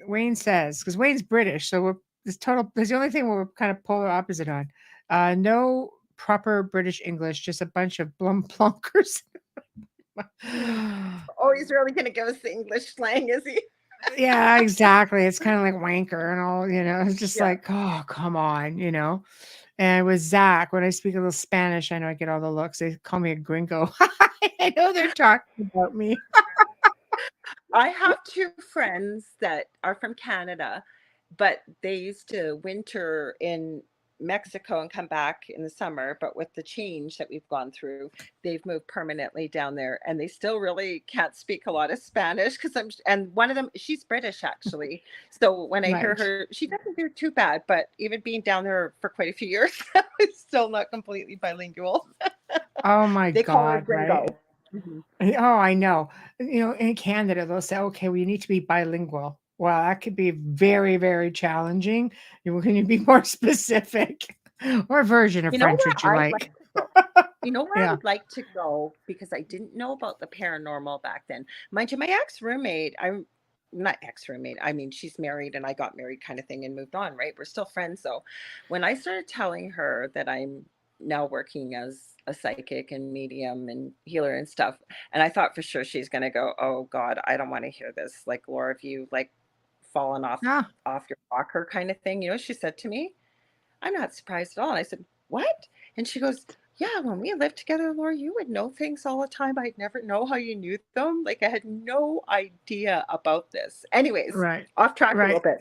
Wayne says, because Wayne's British, so that's the only thing we're kind of polar opposite on. No proper British English, just a bunch of plunkers. Oh, he's really going to give us the English slang, is he? Yeah, exactly. It's kind of like wanker and all. It's just Yeah. like, oh, come on. And with Zach, when I speak a little Spanish, I know I get all the looks. They call me a gringo. I know they're talking about me. I have two friends that are from Canada, but they used to winter in Mexico and come back in the summer. But with the change that we've gone through, they've moved permanently down there, and they still really can't speak a lot of Spanish and one of them, she's British actually. So when I hear Right. her, she doesn't do too bad, but even being down there for quite a few years, it's still not completely bilingual. Oh my They call her God, Gringo. right? Mhm. Oh, I know. In Canada, they'll say, okay, well, you need to be bilingual. Well, that could be very, very challenging. Can you be more specific? Or version of You know French where would you I'd like like? to go? You know where I Yeah. would like to go because I didn't know about the paranormal back then. Mind you, my ex-roommate, I'm not ex-roommate, I mean, she's married and I got married kind of thing and moved on, right? We're still friends though. When I started telling her that I'm now working as a psychic and medium and healer and stuff, and I thought for sure she's gonna go, "Oh God, I don't want to hear this. Like, Laura, have you like fallen Ah, off your rocker kind of thing?" You know, what she said to me, I'm not surprised at all. And I said, "What?" And she goes, "Yeah, when we lived together, Laura, you would know things all the time. I'd never know how you knew them. Like, I had no idea about this." Anyways, right. off track a little Right. bit.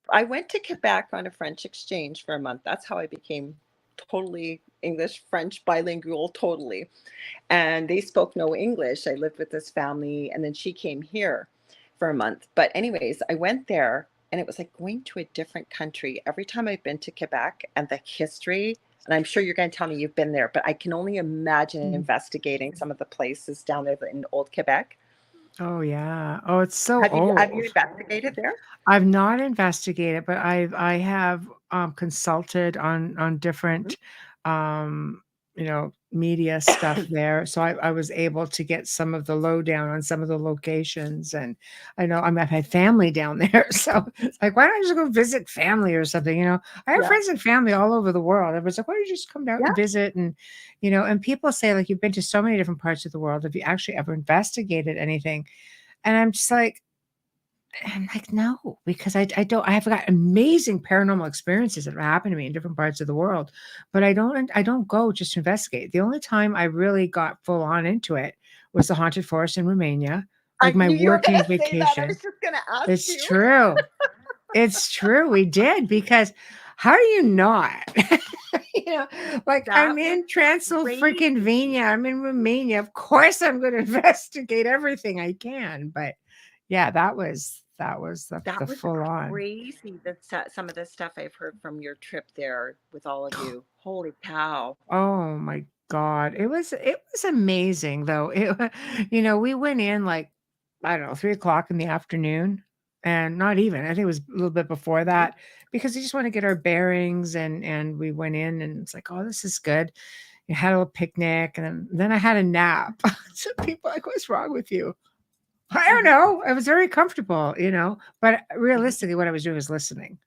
I went to Quebec on a French exchange for a month. That's how I became totally English, French, bilingual, totally. And they spoke no English. I lived with this family, and then she came here for a month. But, anyways, I went there, and it was like going to a different country. Every time I've been to Quebec and the history, and I'm sure you're going to tell me you've been there, but I can only imagine Mm. investigating some of the places down there in old Quebec. Oh, yeah. Oh, it's so Have you old. investigated there? I've not investigated, but I have consulted on different media stuff there. So I was able to get some of the lowdown on some of the locations. And I know I've had family down there. So it's like, why don't I just go visit family or something? I have Yeah. friends and family all over the world. Everyone's like, why don't you just come down Yeah. and visit? And people say, like, you've been to so many different parts of the world. Have you actually ever investigated anything? And I'm like, no, because I don't. I have got amazing paranormal experiences that have happened to me in different parts of the world, but I don't go just to investigate. The only time I really got full on into it was the haunted forest in Romania, I like my knew you were going working to say that. I was vacation. just going to ask It's you. true. It's true. We did because how do you not? you know, like That I'm was in crazy. Transylvania, I'm in Romania. Of course, I'm going to investigate everything I can. But yeah, that was the That was full on. crazy that some of the stuff I've heard from your trip there with all of you. Holy cow. Oh my God. It was amazing though. We went in like, I don't know, 3 o'clock in the afternoon. And not even, I think it was a little bit before Mhm. that, because we just want to get our bearings and we went in and it's like, oh, this is good. You had a little picnic and then I had a nap. So people are like, what's wrong with you? I don't Mhm. know. I was very comfortable. But Mhm. realistically, what I was doing was listening,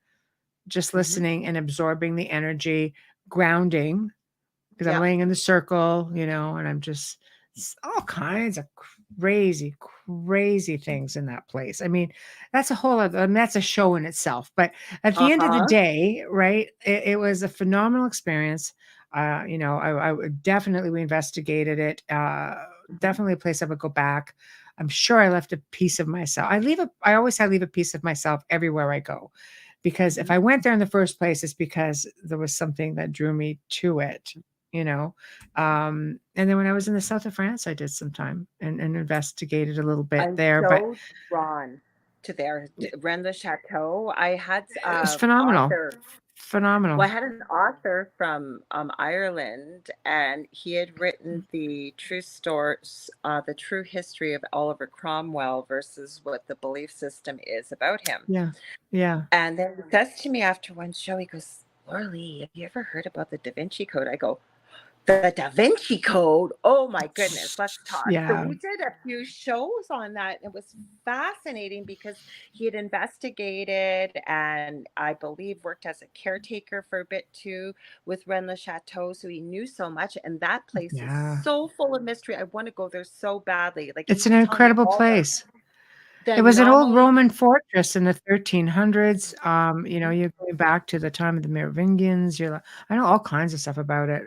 just Mhm. listening and absorbing the energy, grounding because I'm Yeah. laying in the circle, and I'm just all kinds of crazy, crazy things in that place. I mean, that's a whole other, I mean, that's a show in itself. But at the end of the Uh-huh. day, right, it was a phenomenal experience. I would definitely, we investigated it. Definitely a place I would go back. I'm sure I left a piece of myself. I always leave a piece of myself everywhere I go. Because if I went there in the first place, it's because there was something that drew me to it, you know. And then when I was in the south of France, I did some time and investigated a little bit I'm there, but so drawn to there. Rennes le Chateau. I had it was phenomenal. author. Well, Phenomenal. I had an author from Ireland, and he had written the true history of Oliver Cromwell versus what the belief system is about him. Yeah. Yeah. And then he says to me after one show, he goes, Lorilei, have you ever heard about the Da Vinci Code? I go, the Da Vinci Code? Oh my goodness, let's talk. So Yeah. we did a few shows on that. It was fascinating because he had investigated and I believe worked as a caretaker for a bit too with Rennes le Chateau. So he knew so much. And that place is Yeah. so full of mystery. I want to go there so badly. Like he It's an was telling me incredible all place. the It was an old anomalies. Roman fortress in the 1300s. You're going back to the time of the Merovingians. I know all kinds of stuff about it,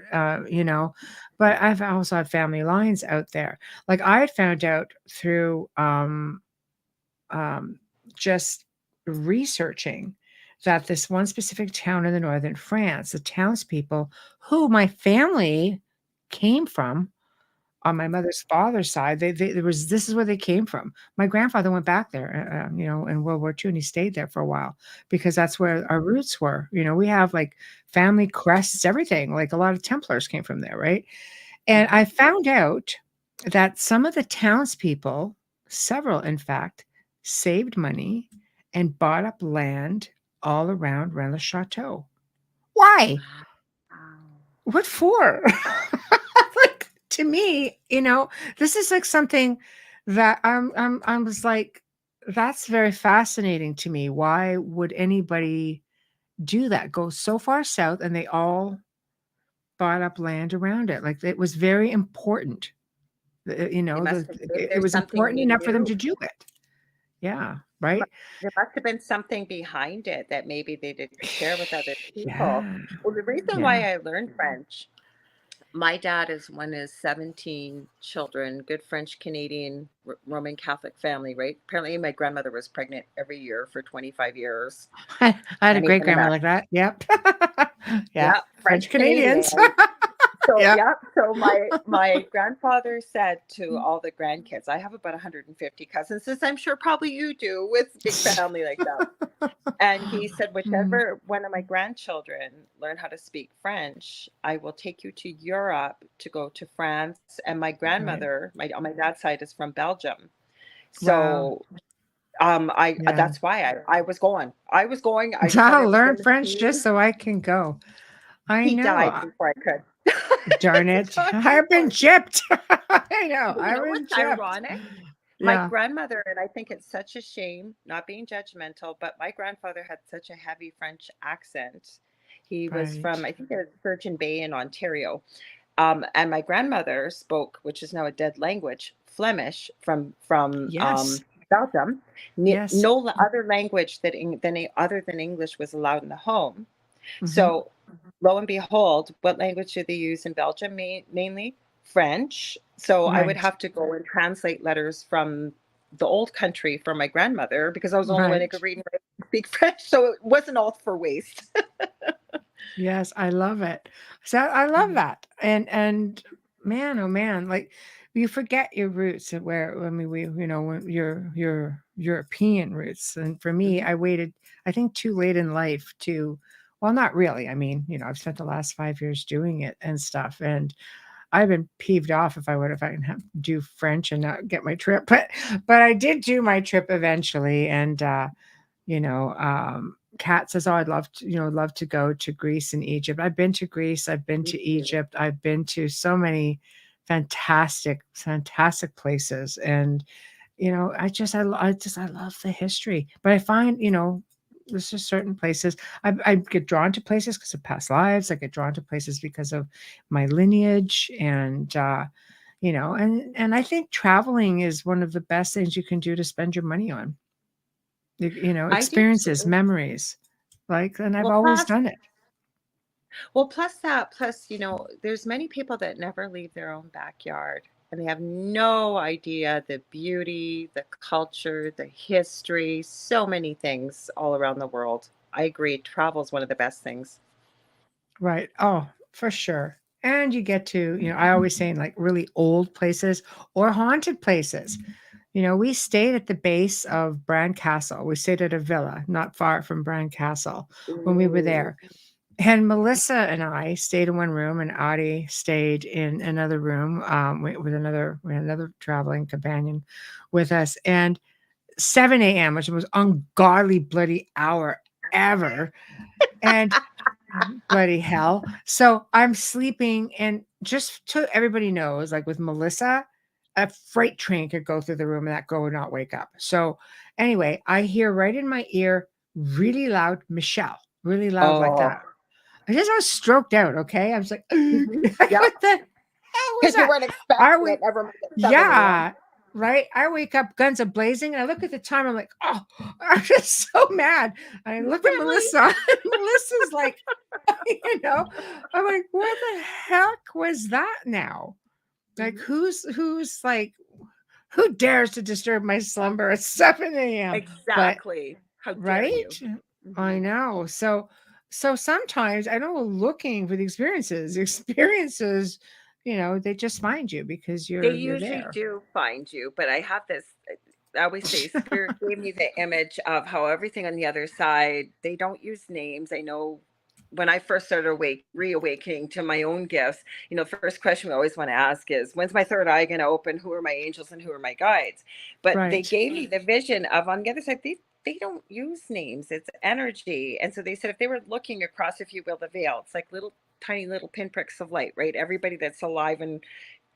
but I've also had family lines out there. Like I had found out through just researching that this one specific town in the northern France, the townspeople who my family came from, on my mother's father's side, this is where they came from. My grandfather went back there, in World War II, and he stayed there for a while because that's where our roots were. We have like family crests, everything. Like a lot of Templars came from there, right? And I found out that some of the townspeople, several in fact, saved money and bought up land all around Rennes Chateau. Why? Wow. What for? Like to me, this is like something that I was like, that's very fascinating to me. Why would anybody do that? Go so far south and they all bought up land around it. Like it was very important. They must have, maybe It there's was something important they enough for them knew. to do it. Yeah, Mu right? There must have been something behind it that maybe they didn't share with other people. Yeah, Well, the reason yeah. why I learned French, my dad is one of 17 children, good French Canadian Roman Catholic family, right? Apparently, my grandmother was pregnant every year for 25 years. I had a And great even a grandma mess. like that. Yep. Yeah, Yeah, French French Canadians. Canadian. So Yeah. yeah, so my grandfather said to all the grandkids, I have about 150 cousins, as I'm sure probably you do with big family like that. And he said, Mm, whichever one of my grandchildren learn how to speak French, I will take you to Europe to go to France. And my right. grandmother, on my dad's side, is from Belgium. Wow. So I Yeah. that's why I was going. I was going. I thought I I'll was learn going to French just see. so I can go. I He know. died before I could. Darn To it. talk I've been before. chipped. I know. But you I've know been what's chipped. ironic? My Yeah. grandmother, and I think it's such a shame, not being judgmental, but my grandfather had such a heavy French accent. He was Right. from, I think it was Sturgeon Bay in Ontario. And my grandmother spoke, which is now a dead language, Flemish from Yes. Belgium. Yes. No other language other than English was allowed in the home. Hmm. So, lo and behold, what language do they use in Belgium? Mainly French. So I would Right. have to go and translate letters from the old country for my grandmother because I was the only one who could Right. read and write and speak French. So it wasn't all for waste. Yes, I love it. So I love that. And man, oh man, like you forget your roots of where I mean we when your European roots. And for me, Mhm. I waited, I think too late in life to, well, not really. I mean, I've spent the last 5 years doing it and stuff. And I've been peeved off if I can do French and not get my trip. But I did do my trip eventually. And Kat says, "Oh, I'd love to go to Greece and Egypt." I've been to Greece, I've been Me to too. Egypt, I've been to so many fantastic, fantastic places, and I love the history. But I find, there's just certain places I get drawn to places because of past lives. I get drawn to places because of my lineage, and And I think traveling is one of the best things you can do to spend your money on. I do Experiences, too. memories, and I've Well, always plus, done it. plus, there's many people that never leave their own backyard and they have no idea the beauty, the culture, the history, so many things all around the world. I agree. Travel is one of the best things. Right. Oh, for sure. And you get to, I always say in like really old places or haunted places. We stayed at the base of Bran Castle. We stayed at a villa not far from Bran Castle when we were Ooh. there. And Melissa and I stayed in one room, and Audie stayed in another room with we had another traveling companion with us. And 7 a.m., which was ungodly bloody hour ever. And bloody hell. So I'm sleeping, and just so everybody knows, like with Melissa, a freight train could go through the room and that girl would not wake up. So anyway, I hear right in my ear, really loud, Michelle, really loud like Oh, that. I just was stroked out. Okay. I was like, yeah. what the hell was Because you that? weren't Are expecting we? it. Never mind at 7 a.m. Yeah. Right. I wake up, guns are blazing, and I look at the time. I'm like, oh, I'm just so mad. I look at Really? Melissa, and Melissa's like, I'm like, what the heck was that now? Like, Mhm. who's like, who dares to disturb my slumber at 7 a.m.? But Exactly. How dare right? you? I Mhm. know. So sometimes I know looking for the experiences. Experiences, they just find you because They you're usually there. do find you, but I have this. I always say, Spirit gave me the image of how everything on the other side, they don't use names. I know when I first started reawakening to my own gifts, first question we always want to ask is, when's my third eye going to open? Who are my angels and who are my guides? But they Right. gave me the vision of on the other side, they don't use names, it's energy. And so they said if they were looking across, if you will, the veil, it's like little tiny little pinpricks of light, right? Everybody that's alive and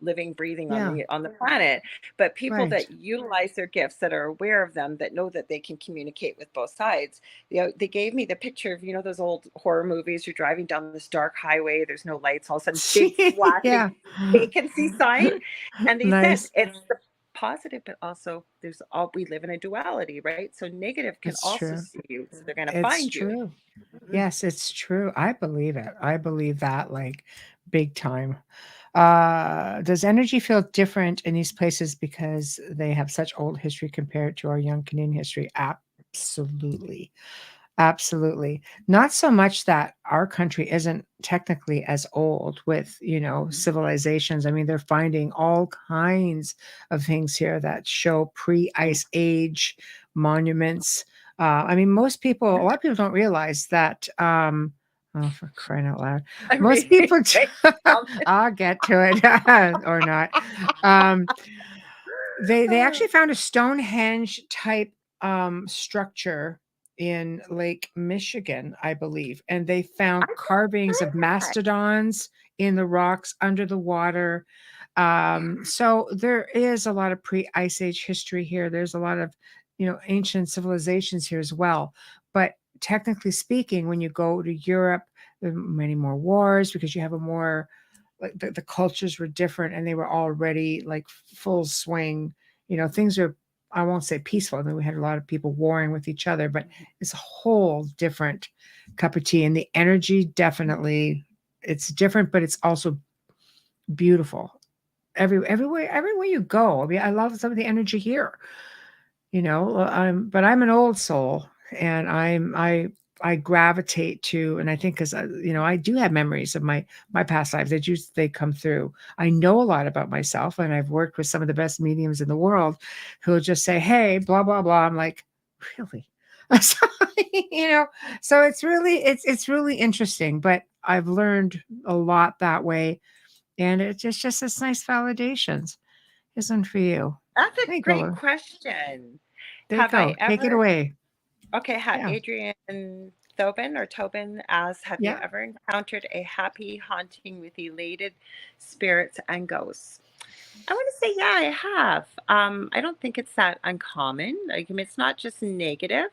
living, breathing on Yeah. the planet, but people Right. that utilize their gifts, that are aware of them, that know that they can communicate with both sides. They gave me the picture of those old horror movies. You're driving down this dark highway, there's no lights, all of a sudden big flashing Yeah. vacancy sign, and they said Nice. it's the positive, but also there's all, we live in a duality, right? So negative can It's also true. see you, so they're going to It's find you. true. Mhm. Yes, it's true. I believe it. I believe that like big time. Does energy feel different in these places because they have such old history compared to our young Canadian history? Absolutely. Absolutely. Not so much that our country isn't technically as old with, civilizations. I mean, they're finding all kinds of things here that show pre-ice age monuments. I mean, a lot of people don't realize that. Oh, for crying out loud! I'm Most reading people, right now. I'll get to it or not. Um, they actually found a Stonehenge type structure in Lake Michigan, I believe, and they I found carvings of heard that. mastodons in the rocks under the water. So there is a lot of pre-ice age history here. There's a lot of, ancient civilizations here as well. But technically speaking, when you go to Europe, there are many more wars because you have a more like the cultures were different and they were already like full swing. Things are, I won't say peaceful. I mean, we had a lot of people warring with each other, but it's a whole different cup of tea. And the energy definitely, it's different, but it's also beautiful. Everywhere you go. I mean, I love some of the energy here. But I'm an old soul, and I gravitate to, and I think because I do have memories of my past lives. They come through. I know a lot about myself, and I've worked with some of the best mediums in the world, who will just say, "Hey, blah blah blah." I'm like, really? So, you know, so it's really interesting. But I've learned a lot that way, and it's just this nice validations, isn't for you. That's a There you great go. question. There you Have I go. Take it ever, away. okay, Yeah. Adrian Tobin asks, have you Yeah. ever encountered a happy haunting with elated spirits and ghosts? I want to say, yeah, I have. I don't think it's that uncommon. Like, I mean, it's not just negative.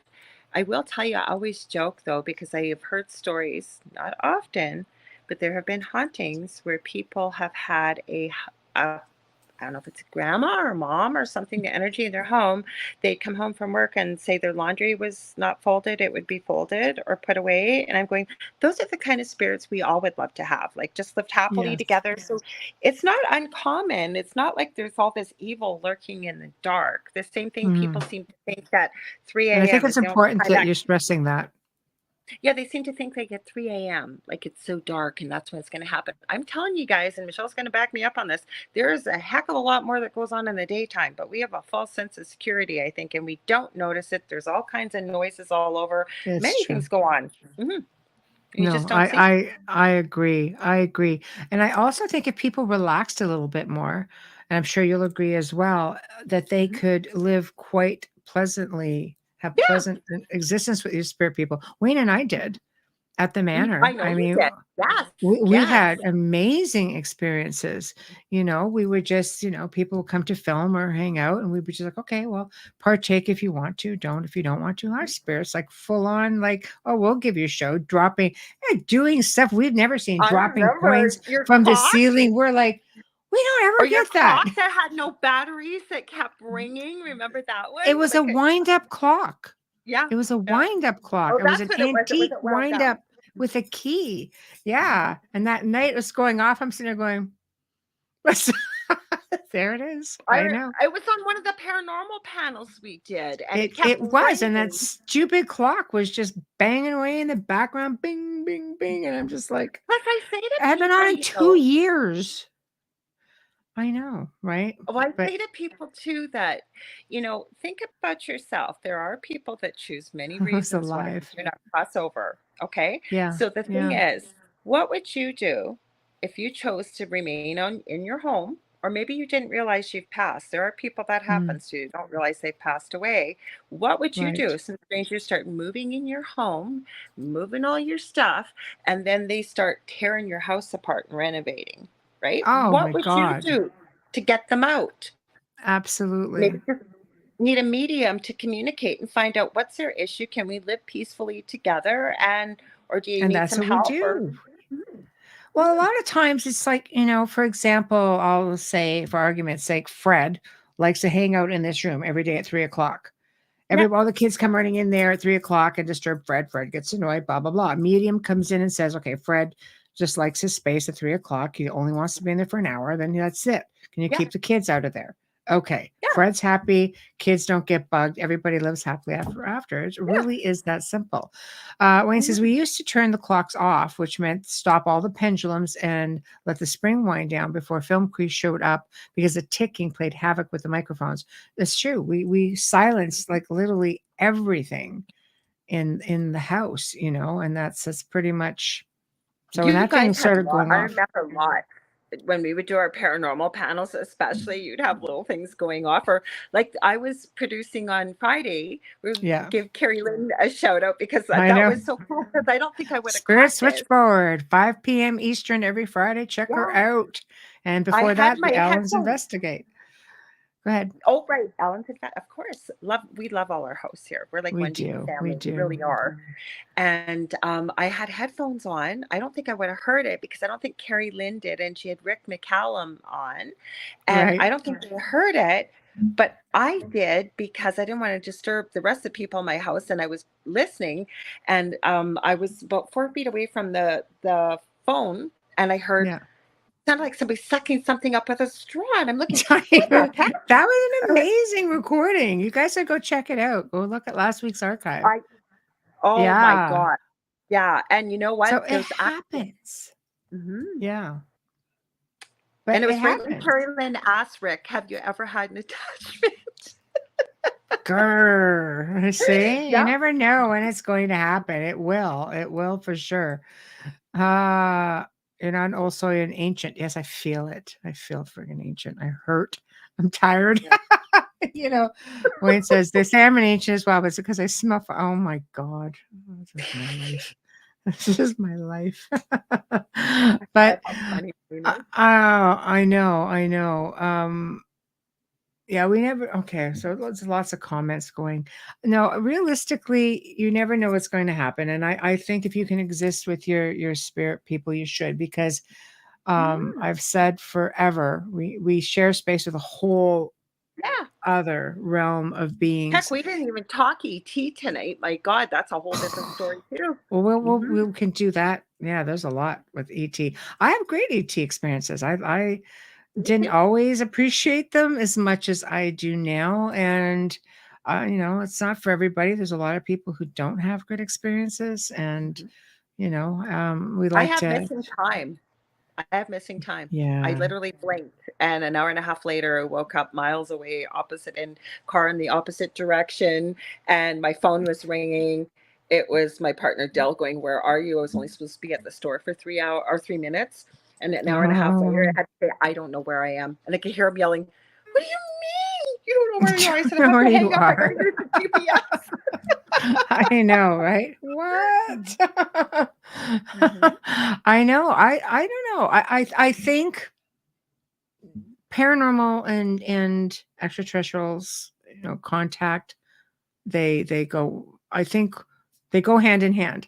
I will tell you, I always joke though, because I have heard stories, not often, but there have been hauntings where people have had a I don't know if it's grandma or mom or something, the energy in their home, they'd come home from work and say their laundry was not folded, it would be folded or put away. And I'm going, those are the kind of spirits we all would love to have, like just lived happily Yes. together. So it's not uncommon. It's not like there's all this evil lurking in the dark. The same thing people seem to think that 3 And I think a.m. it's is the only important time that that you're stressing that. yeah, they seem to think they get 3 a.m. like it's so dark and that's when it's going to happen. I'm telling you guys, and Michelle's going to back me up on this, there's a heck of a lot more that goes on in the daytime, but we have a false sense of security, I think, and we don't notice it. There's all kinds of noises all over. It's Many true. things go on. You No, just don't see. I agree. I agree. And I also think if people relaxed a little bit more, and I'm sure you'll agree as well, that they could live quite pleasantly, have Yeah, pleasant existence with these spirit people. Wayne and I did at the I manor. know I you mean, did. Yes, we yes. had amazing experiences. We would just, people would come to film or hang out, and we would just like, okay, well, partake if you want to, don't if you don't want to. Our spirits like full on, like, oh, we'll give you a show, dropping, doing stuff we've never seen, I dropping remember coins your from the clock. ceiling. We're like, we don't Or ever your get that. clock that had no batteries that kept ringing. Remember that one? It was a Like a wind-up clock. yeah, It was a yeah. wind-up clock. Oh, It was that's an what it was. It was antique a wound up. wind-up with a key. Yeah. And that night it was going off. I'm sitting there going, there it is. I know. I was on one of the paranormal panels we did, and it kept It was, and that ringing. stupid clock was just banging away in the background, bing, bing, bing. And I'm just like, Plus, I say to I have been people, on in 2 years. I know, right? oh, I But say to people too that, think about yourself. There are people that choose many I was reasons why we alive. do not cross over. Okay. Yeah. So the thing Yeah. is, what would you do if you chose to remain in your home? Or maybe you didn't realize you've passed. There are people that Mm, happens to, don't realize they've passed away. What would you right. do? Some strangers start moving in your home, moving all your stuff, and then they start tearing your house apart and renovating, right? Oh What my would you God. do to get them out? Absolutely. Maybe just need a medium to communicate and find out what's their issue. Can we live peacefully together? Or do you And need that's some what we help? Or do. Well, a lot of times it's like, for example, I'll say for argument's sake, Fred likes to hang out in this room every day at 3 o'clock. yeah, All the kids come running in there at 3 o'clock and disturb Fred. Fred gets annoyed, blah, blah, blah. Medium comes in and says, okay, Fred just likes his space at 3 o'clock. He only wants to be in there for an hour. Then that's it. Can you yeah, keep the kids out of there? Okay. yeah, Fred's happy. Kids don't get bugged. Everybody lives happily after. It yeah. really is that simple. Wayne says, Mhm. we used to turn the clocks off, which meant stop all the pendulums and let the spring wind down before film crews showed up because the ticking played havoc with the microphones. That's true. We silenced like literally everything in the house, and that's pretty much so when You that thing guys had a started lot. going I off. remember a lot. When we would do our paranormal panels, especially, you'd have little things going off. Or like I was producing on Friday, we would Yeah, give Carrie Lynn a shout out because I that know. was so cool because I don't think I would have Spirit caught this. Switchboard, 5 p.m. Eastern every Friday. Check her Yeah. out. And I before had that, my the Allens headphones. investigate. Go ahead. Oh, right. Alan did that. Of course. We love all our hosts here. We're like We one big do. We family. We do. really are. And I had headphones on. I don't think I would have heard it because I don't think Carrie Lynn did. And she had Rick McCallum on. And Right. I don't think they heard it. But I did because I didn't want to disturb the rest of the people in my house. And I was listening. And I was about 4 feet away from the phone. And I heard Yeah. sounded like somebody sucking something up with a straw. And I'm looking, That what the heck? was an amazing recording. You guys should go check it out. Go look at last week's archive. Oh my Yeah. God. Yeah. And you know So what? it There's happens. Mhm. Yeah. And But it it was right when happens. Carrie Lynn asked Rick, have you ever had an attachment? Grrr. See, you Yeah. never know when it's going to happen. It will. It will for sure. And I'm also an ancient. Yes, I feel it. I feel friggin' ancient. I hurt. I'm tired. Wayne says they say I'm an ancient as well, but it's because I smell. Oh my God, this is my life. This is my life. But That's funny, you know? I know. Yeah, we never. Okay, so there's lots of comments going. No, realistically, you never know what's going to happen, and I think if you can exist with your spirit people, you should because I've said forever, we share space with a whole Yeah. other realm of Heck, beings. we didn't even talk ET tonight. My God, that's a whole different story too. Well, Mhm. we can do that. Yeah, there's a lot with ET. I have great ET experiences. I Me didn't too. always appreciate them as much as I do now, and it's not for everybody. There's a lot of people who don't have good experiences, and Mhm. we I like have to. missing time. I have missing time. I Yeah. literally blinked, and an hour and a half later, I woke up miles away, opposite in car in the opposite direction, and my phone was ringing. It was my partner Dell going, "Where are you?" I was only supposed to be at the store for 3 hours or 3 minutes, and an hour and a half later, I Oh, had to say, "I don't know where I am," and I could hear him yelling, "What do you mean you don't know where you are?" I I said, "I'm know about where to you hang up. I got are. to use the GPS." I know, right? Mhm. What? Mhm. I know. I don't know. I think paranormal and extraterrestrials, contact, they go. I think they go hand in hand.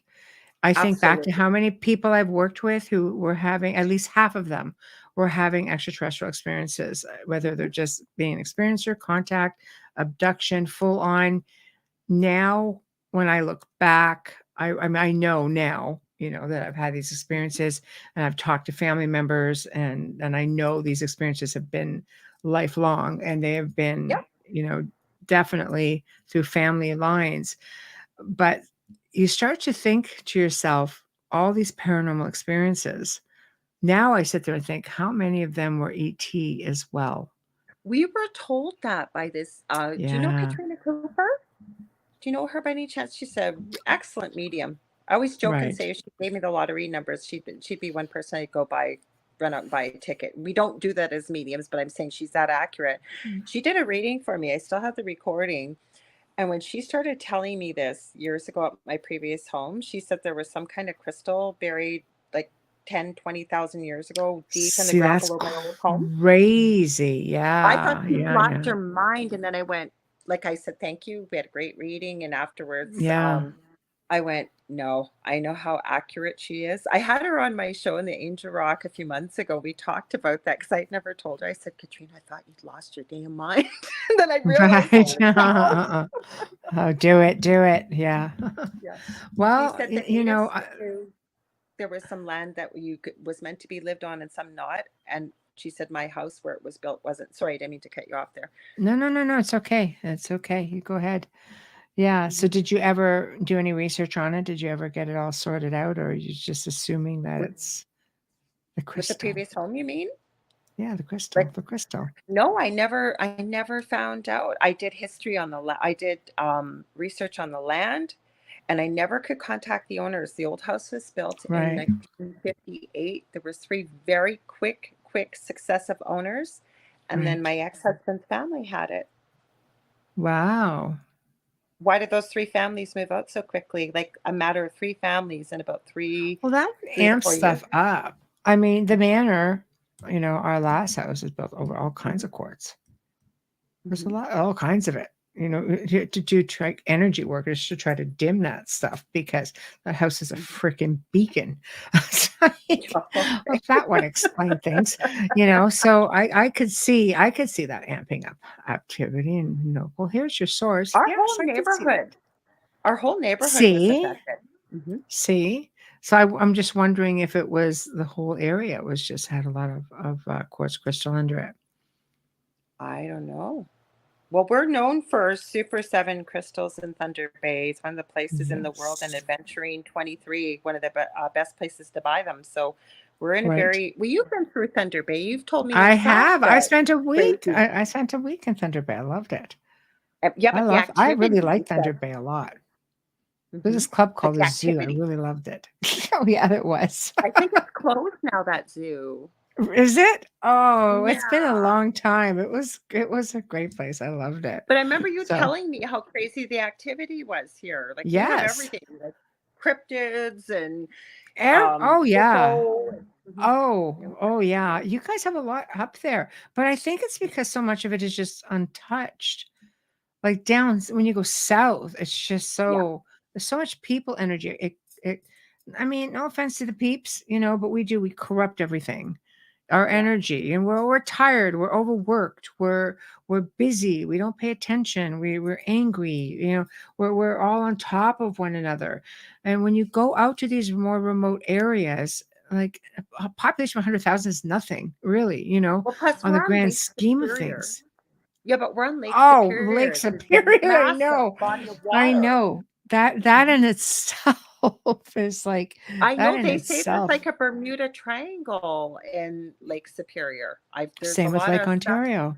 I think back to Absolutely. how many people I've worked with who were having, at least half of them were having extraterrestrial experiences, whether they're just being an experiencer, contact, abduction, full on. Now, when I look back, I mean, I know now, that I've had these experiences, and I've talked to family members, and I know these experiences have been lifelong, and they have been, Yep. definitely through family lines. But you start to think to yourself, all these paranormal experiences. Now I sit there and think, how many of them were ET as well? We were told that by this, do you know Yeah, Katrina Cooper? Do you know her by any chance? She's a excellent medium. I always joke and right. say if she gave me the lottery numbers, she'd be one person I'd go buy, run out and buy a ticket. We don't do that as mediums, but I'm saying she's that accurate. She did a reading for me. I still have the recording. And when she started telling me this years ago at my previous home, she said there was some kind of crystal buried like 10, 20,000 years ago deep in the See, ground that's below my old home. crazy. I thought Yeah, she yeah, lost yeah. her mind, and then I went, like I said, "Thank you." We had a great reading, and afterwards, Yeah. I went, "No, I know how accurate she is." I had her on my show in the Angel Rock a few months ago. We talked about that because I'd never told her. I said, "Katrina, I thought you'd lost your damn mind." And then I realized, Right. "Holy cow." Oh, do it, do it. Yeah. Yeah. She Well, said the natives knew there was some land that was meant to be lived on and some not, and she said my house where it was built wasn't. Sorry, I didn't mean to cut you off there. no, no, no, no. It's okay. It's okay. You go ahead. Yeah. So, Mhm. did you ever do any research on it? Did you ever get it all sorted out, or are you just assuming that it's the With the crystal? previous home, you mean? Yeah, the crystal, Like, the crystal. no, I never found out. I did history on I did research on the land, and I never could contact the owners. The old house was built in Right. 1958. There was three very quick successive owners, and then Right. my ex-husband's family had it. Wow. Why did those three families move out so quickly? Like a matter of three families in about Well, that 3 to 4 years. amps stuff up. I mean, the manor, our last house is built over all kinds of quartz. There's a Mhm. lot, all kinds of it. To do energy workers to try to dim that stuff because that house is a Mhm. freaking beacon. It's like, well, Okay. that one explained things, So I could see that amping up activity, and well, here's your source. Our Yes, whole I could see that. neighborhood Our whole neighborhood was See, affected. Mhm. see. So I'm just wondering if it was the whole area was just had a lot of quartz crystal under it. I don't know. Well, we're known for Super 7 crystals in Thunder Bay. It's one of the places in the world, and Yes, Adventuring 23, one of the best places to buy them. So we're in a right. very, well, you've been through Thunder Bay. You've told me I yourself have. I that spent a week. crazy. I spent a week in Thunder Bay. I loved it. Yeah, but the I activity, really you like Thunder said. Bay a lot. There's Hmm. this club But called the the Zoo. I activity, really loved it. Oh yeah, it was. I think it's closed now, that zoo. Is it? Oh, it's been a Yeah. long time. It was a great place. I loved it. But I remember you So telling me how crazy the activity was here. Like we have yes. everything, like cryptids and Oh yeah. UFO. Mhm. Oh, Yep. oh yeah. You guys have a lot up there. But I think it's because so much of it is just untouched. Like when you go south, it's just Yeah. there's so much people energy. It I mean, no offense to the peeps, but we corrupt everything. our energy, and we're tired, we're overworked, we're busy, we don't pay attention, we're angry, we're all on top of one another. And when you go out to these more remote areas, like a population of 100,000 is nothing really, Well, plus on the we're on grand Lake scheme of Superior. things. Yeah, but we're on Lake Oh, Lake Superior. There's a Superior, I massive know. body of I water. know. That in itself is like I that know in they say there's itself. like a Bermuda Triangle in Lake Superior. There's a Same with lot Lake of stuff. Ontario.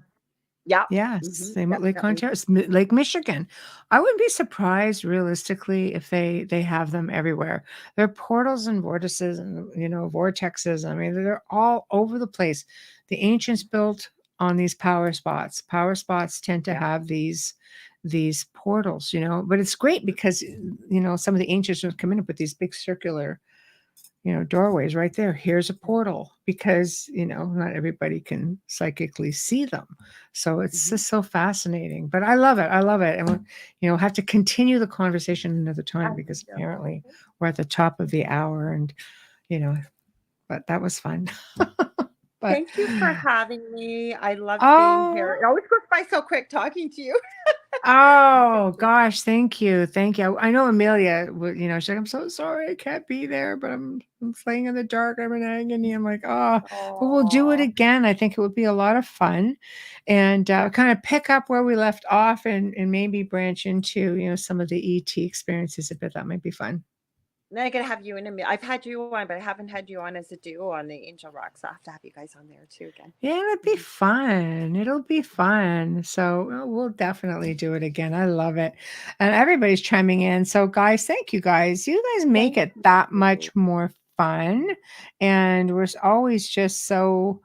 Yeah. Yes, Hmm. same with Lake Definitely. Ontario, Lake Michigan. I wouldn't be surprised realistically if they have them everywhere. There are portals and vortices and vortexes. I mean, they're all over the place. The ancients built on these power spots. Power spots tend to Yeah. have these portals, but it's great because some of the ancients would come in with these big circular doorways right there. Here's a portal because, not everybody can psychically see them. So it's just so fascinating, but I love it. I love it. And we'll have to continue the conversation another time because Yeah. apparently we're at the top of the hour and, but that was fun. But Thank you for having me. I love being here. oh, It always goes by so quick talking to you. oh gosh, thank you. Thank you. I know Amelia would, she's like, I'm so sorry I can't be there, but I'm playing in the dark. I'm in agony. I'm like, oh, but we'll do it Oh, again. I think it would be a lot of fun and kind of pick up where we left off and maybe branch into, some of the ET experiences a bit. That might be fun. then I gotta have you in a minute. I've had you on, but I haven't had you on as a duo on the Angel Rock. So I have to have you guys on there too again. Yeah, it'll be fun. It'll be fun. So we'll definitely do it again. I love it. And everybody's chiming in. So guys, thank you guys. You guys make Thank it that you. much more fun. And we're always just so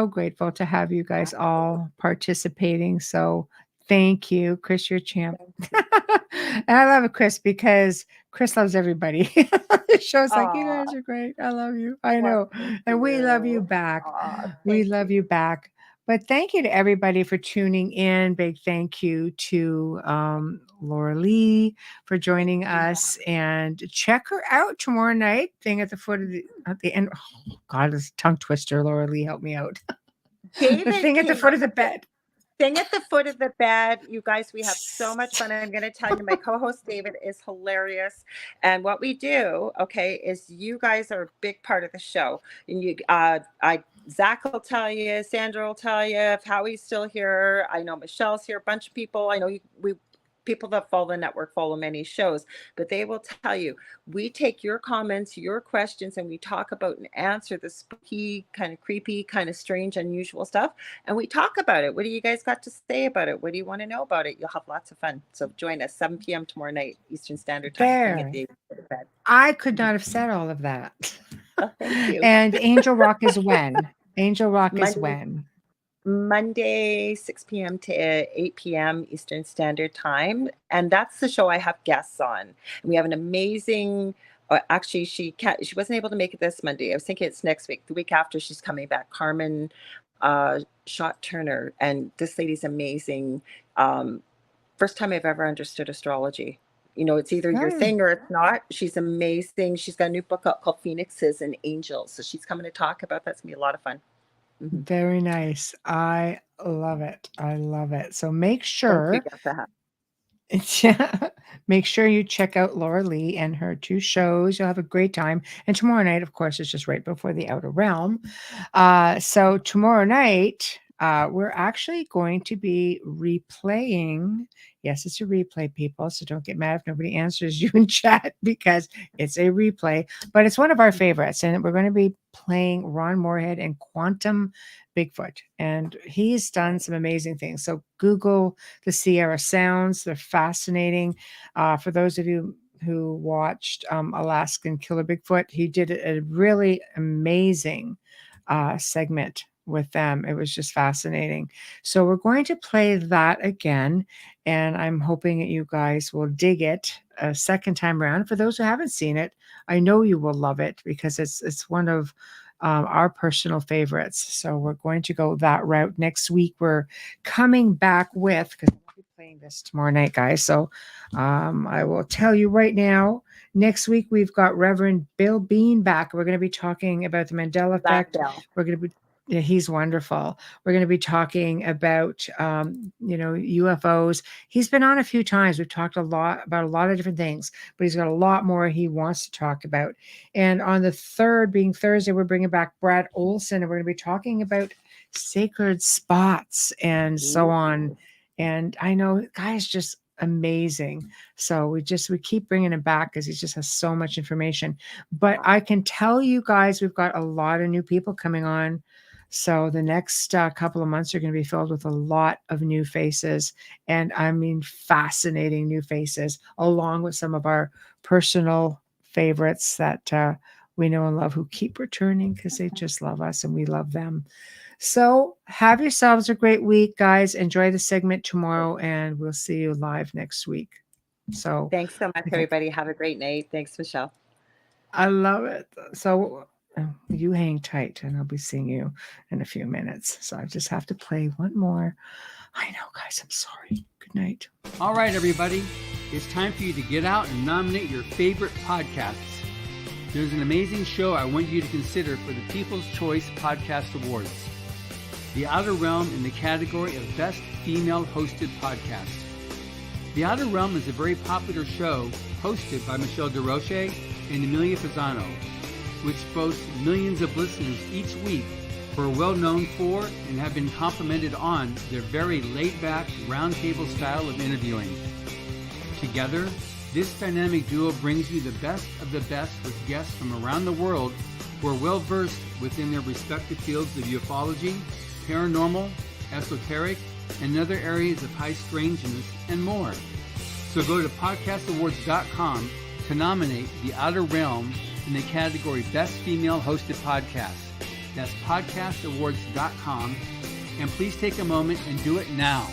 grateful to have you guys all participating. So thank you, Chris, you're a champ. And I love it, Chris, because Chris loves everybody. The show's like, you Aw, guys are great. I love you. I well, know. thank And we love you you. back. Aw, We thank love you. you back. But thank you to everybody for tuning in. Big thank you to Lorilei for joining us. And check her out tomorrow night. Thing at the foot of at the end. Oh, God, this tongue twister. Lorilei, help me out. The David thing at the came foot up of the with it. bed. Thing at the foot of the bed. You guys, we have so much fun. I'm going to tell you, my co-host David is hilarious. And what we do, okay, is you guys are a big part of the show. And Zach will tell you, Sandra will tell you, if Howie's still here. I know Michelle's here, a bunch of people. I know people that follow the network follow many shows, but they will tell you, we take your comments, your questions, and we talk about and answer the spooky, kind of creepy, kind of strange, unusual stuff. And we talk about it. What do you guys got to say about it? What do you want to know about it? You'll have lots of fun. So join us 7 p.m. tomorrow night, Eastern Standard Time. Thing at There. the foot of the bed. I could not have said all of that. Oh, thank you. And Angel Rock is when? Angel Rock is Monday. when? Monday, 6 p.m. to 8 p.m. Eastern Standard Time. And that's the show I have guests on. And we have an amazing, actually, she wasn't able to make it this Monday. I was thinking it's next week. The week after, she's coming back. Carmen Schott Turner. And this lady's amazing. First time I've ever understood astrology. It's either your thing or it's not. She's amazing. She's got a new book out called Phoenixes and Angels. So she's coming to talk about that. It's going to be a lot of fun. Very nice. I love it. I love it. So make sure, make sure you check out Lorilei and her 2 shows. You'll have a great time. And tomorrow night, of course, is just right before the Outer Realm. So tomorrow night, we're actually going to be replaying. Yes, it's a replay, people. So don't get mad if nobody answers you in chat because it's a replay, but it's one of our favorites. And we're going to be playing Ron Moorhead and Quantum Bigfoot. And he's done some amazing things. So Google the Sierra Sounds. They're fascinating. For those of you who watched Alaskan Killer Bigfoot, he did a really amazing segment with them. It was just fascinating. So we're going to play that again, and I'm hoping that you guys will dig it a second time around. For those who haven't seen it, I know you will love it because it's one of our personal favorites. So we're going to go that route. Next week we're coming back with, because I'll be playing this tomorrow night, guys. So I will tell you right now, next week we've got Reverend Bill Bean back. We're going to be talking about the Mandela effect. We're going to be Yeah, he's wonderful. We're going to be talking about, UFOs. He's been on a few times. We've talked about a lot of different things, but he's got a lot more he wants to talk about. And on the 3rd, being Thursday, we're bringing back Brad Olson, and we're going to be talking about sacred spots and so on. And I know, guys, just amazing. So we keep bringing him back because he just has so much information. But I can tell you guys, we've got a lot of new people coming on. So the next couple of months are going to be filled with a lot of new faces, and I mean fascinating new faces, along with some of our personal favorites that we know and love who keep returning because they just love us and we love them. So have yourselves a great week, guys. Enjoy the segment tomorrow, and we'll see you live next week. So thanks so much, everybody. Have a great night. Thanks, Michelle. I love it. So you hang tight, and I'll be seeing you in a few minutes. So I just have to play one more. I know, guys. I'm sorry. Good night. All right, everybody. It's time for you to get out and nominate your favorite podcasts. There's an amazing show I want you to consider for the People's Choice Podcast Awards. The Outer Realm in the category of Best Female Hosted Podcast. The Outer Realm is a very popular show hosted by Michelle Desrochers and Amelia Pisano, which boasts millions of listeners each week who are well known for and have been complimented on their very laid-back, roundtable style of interviewing. Together, this dynamic duo brings you the best of the best with guests from around the world who are well-versed within their respective fields of ufology, paranormal, esoteric, and other areas of high strangeness, and more. So go to podcastawards.com to nominate The Outer Realm in the category Best Female Hosted Podcast. That's podcastawards.com, and please take a moment and do it now.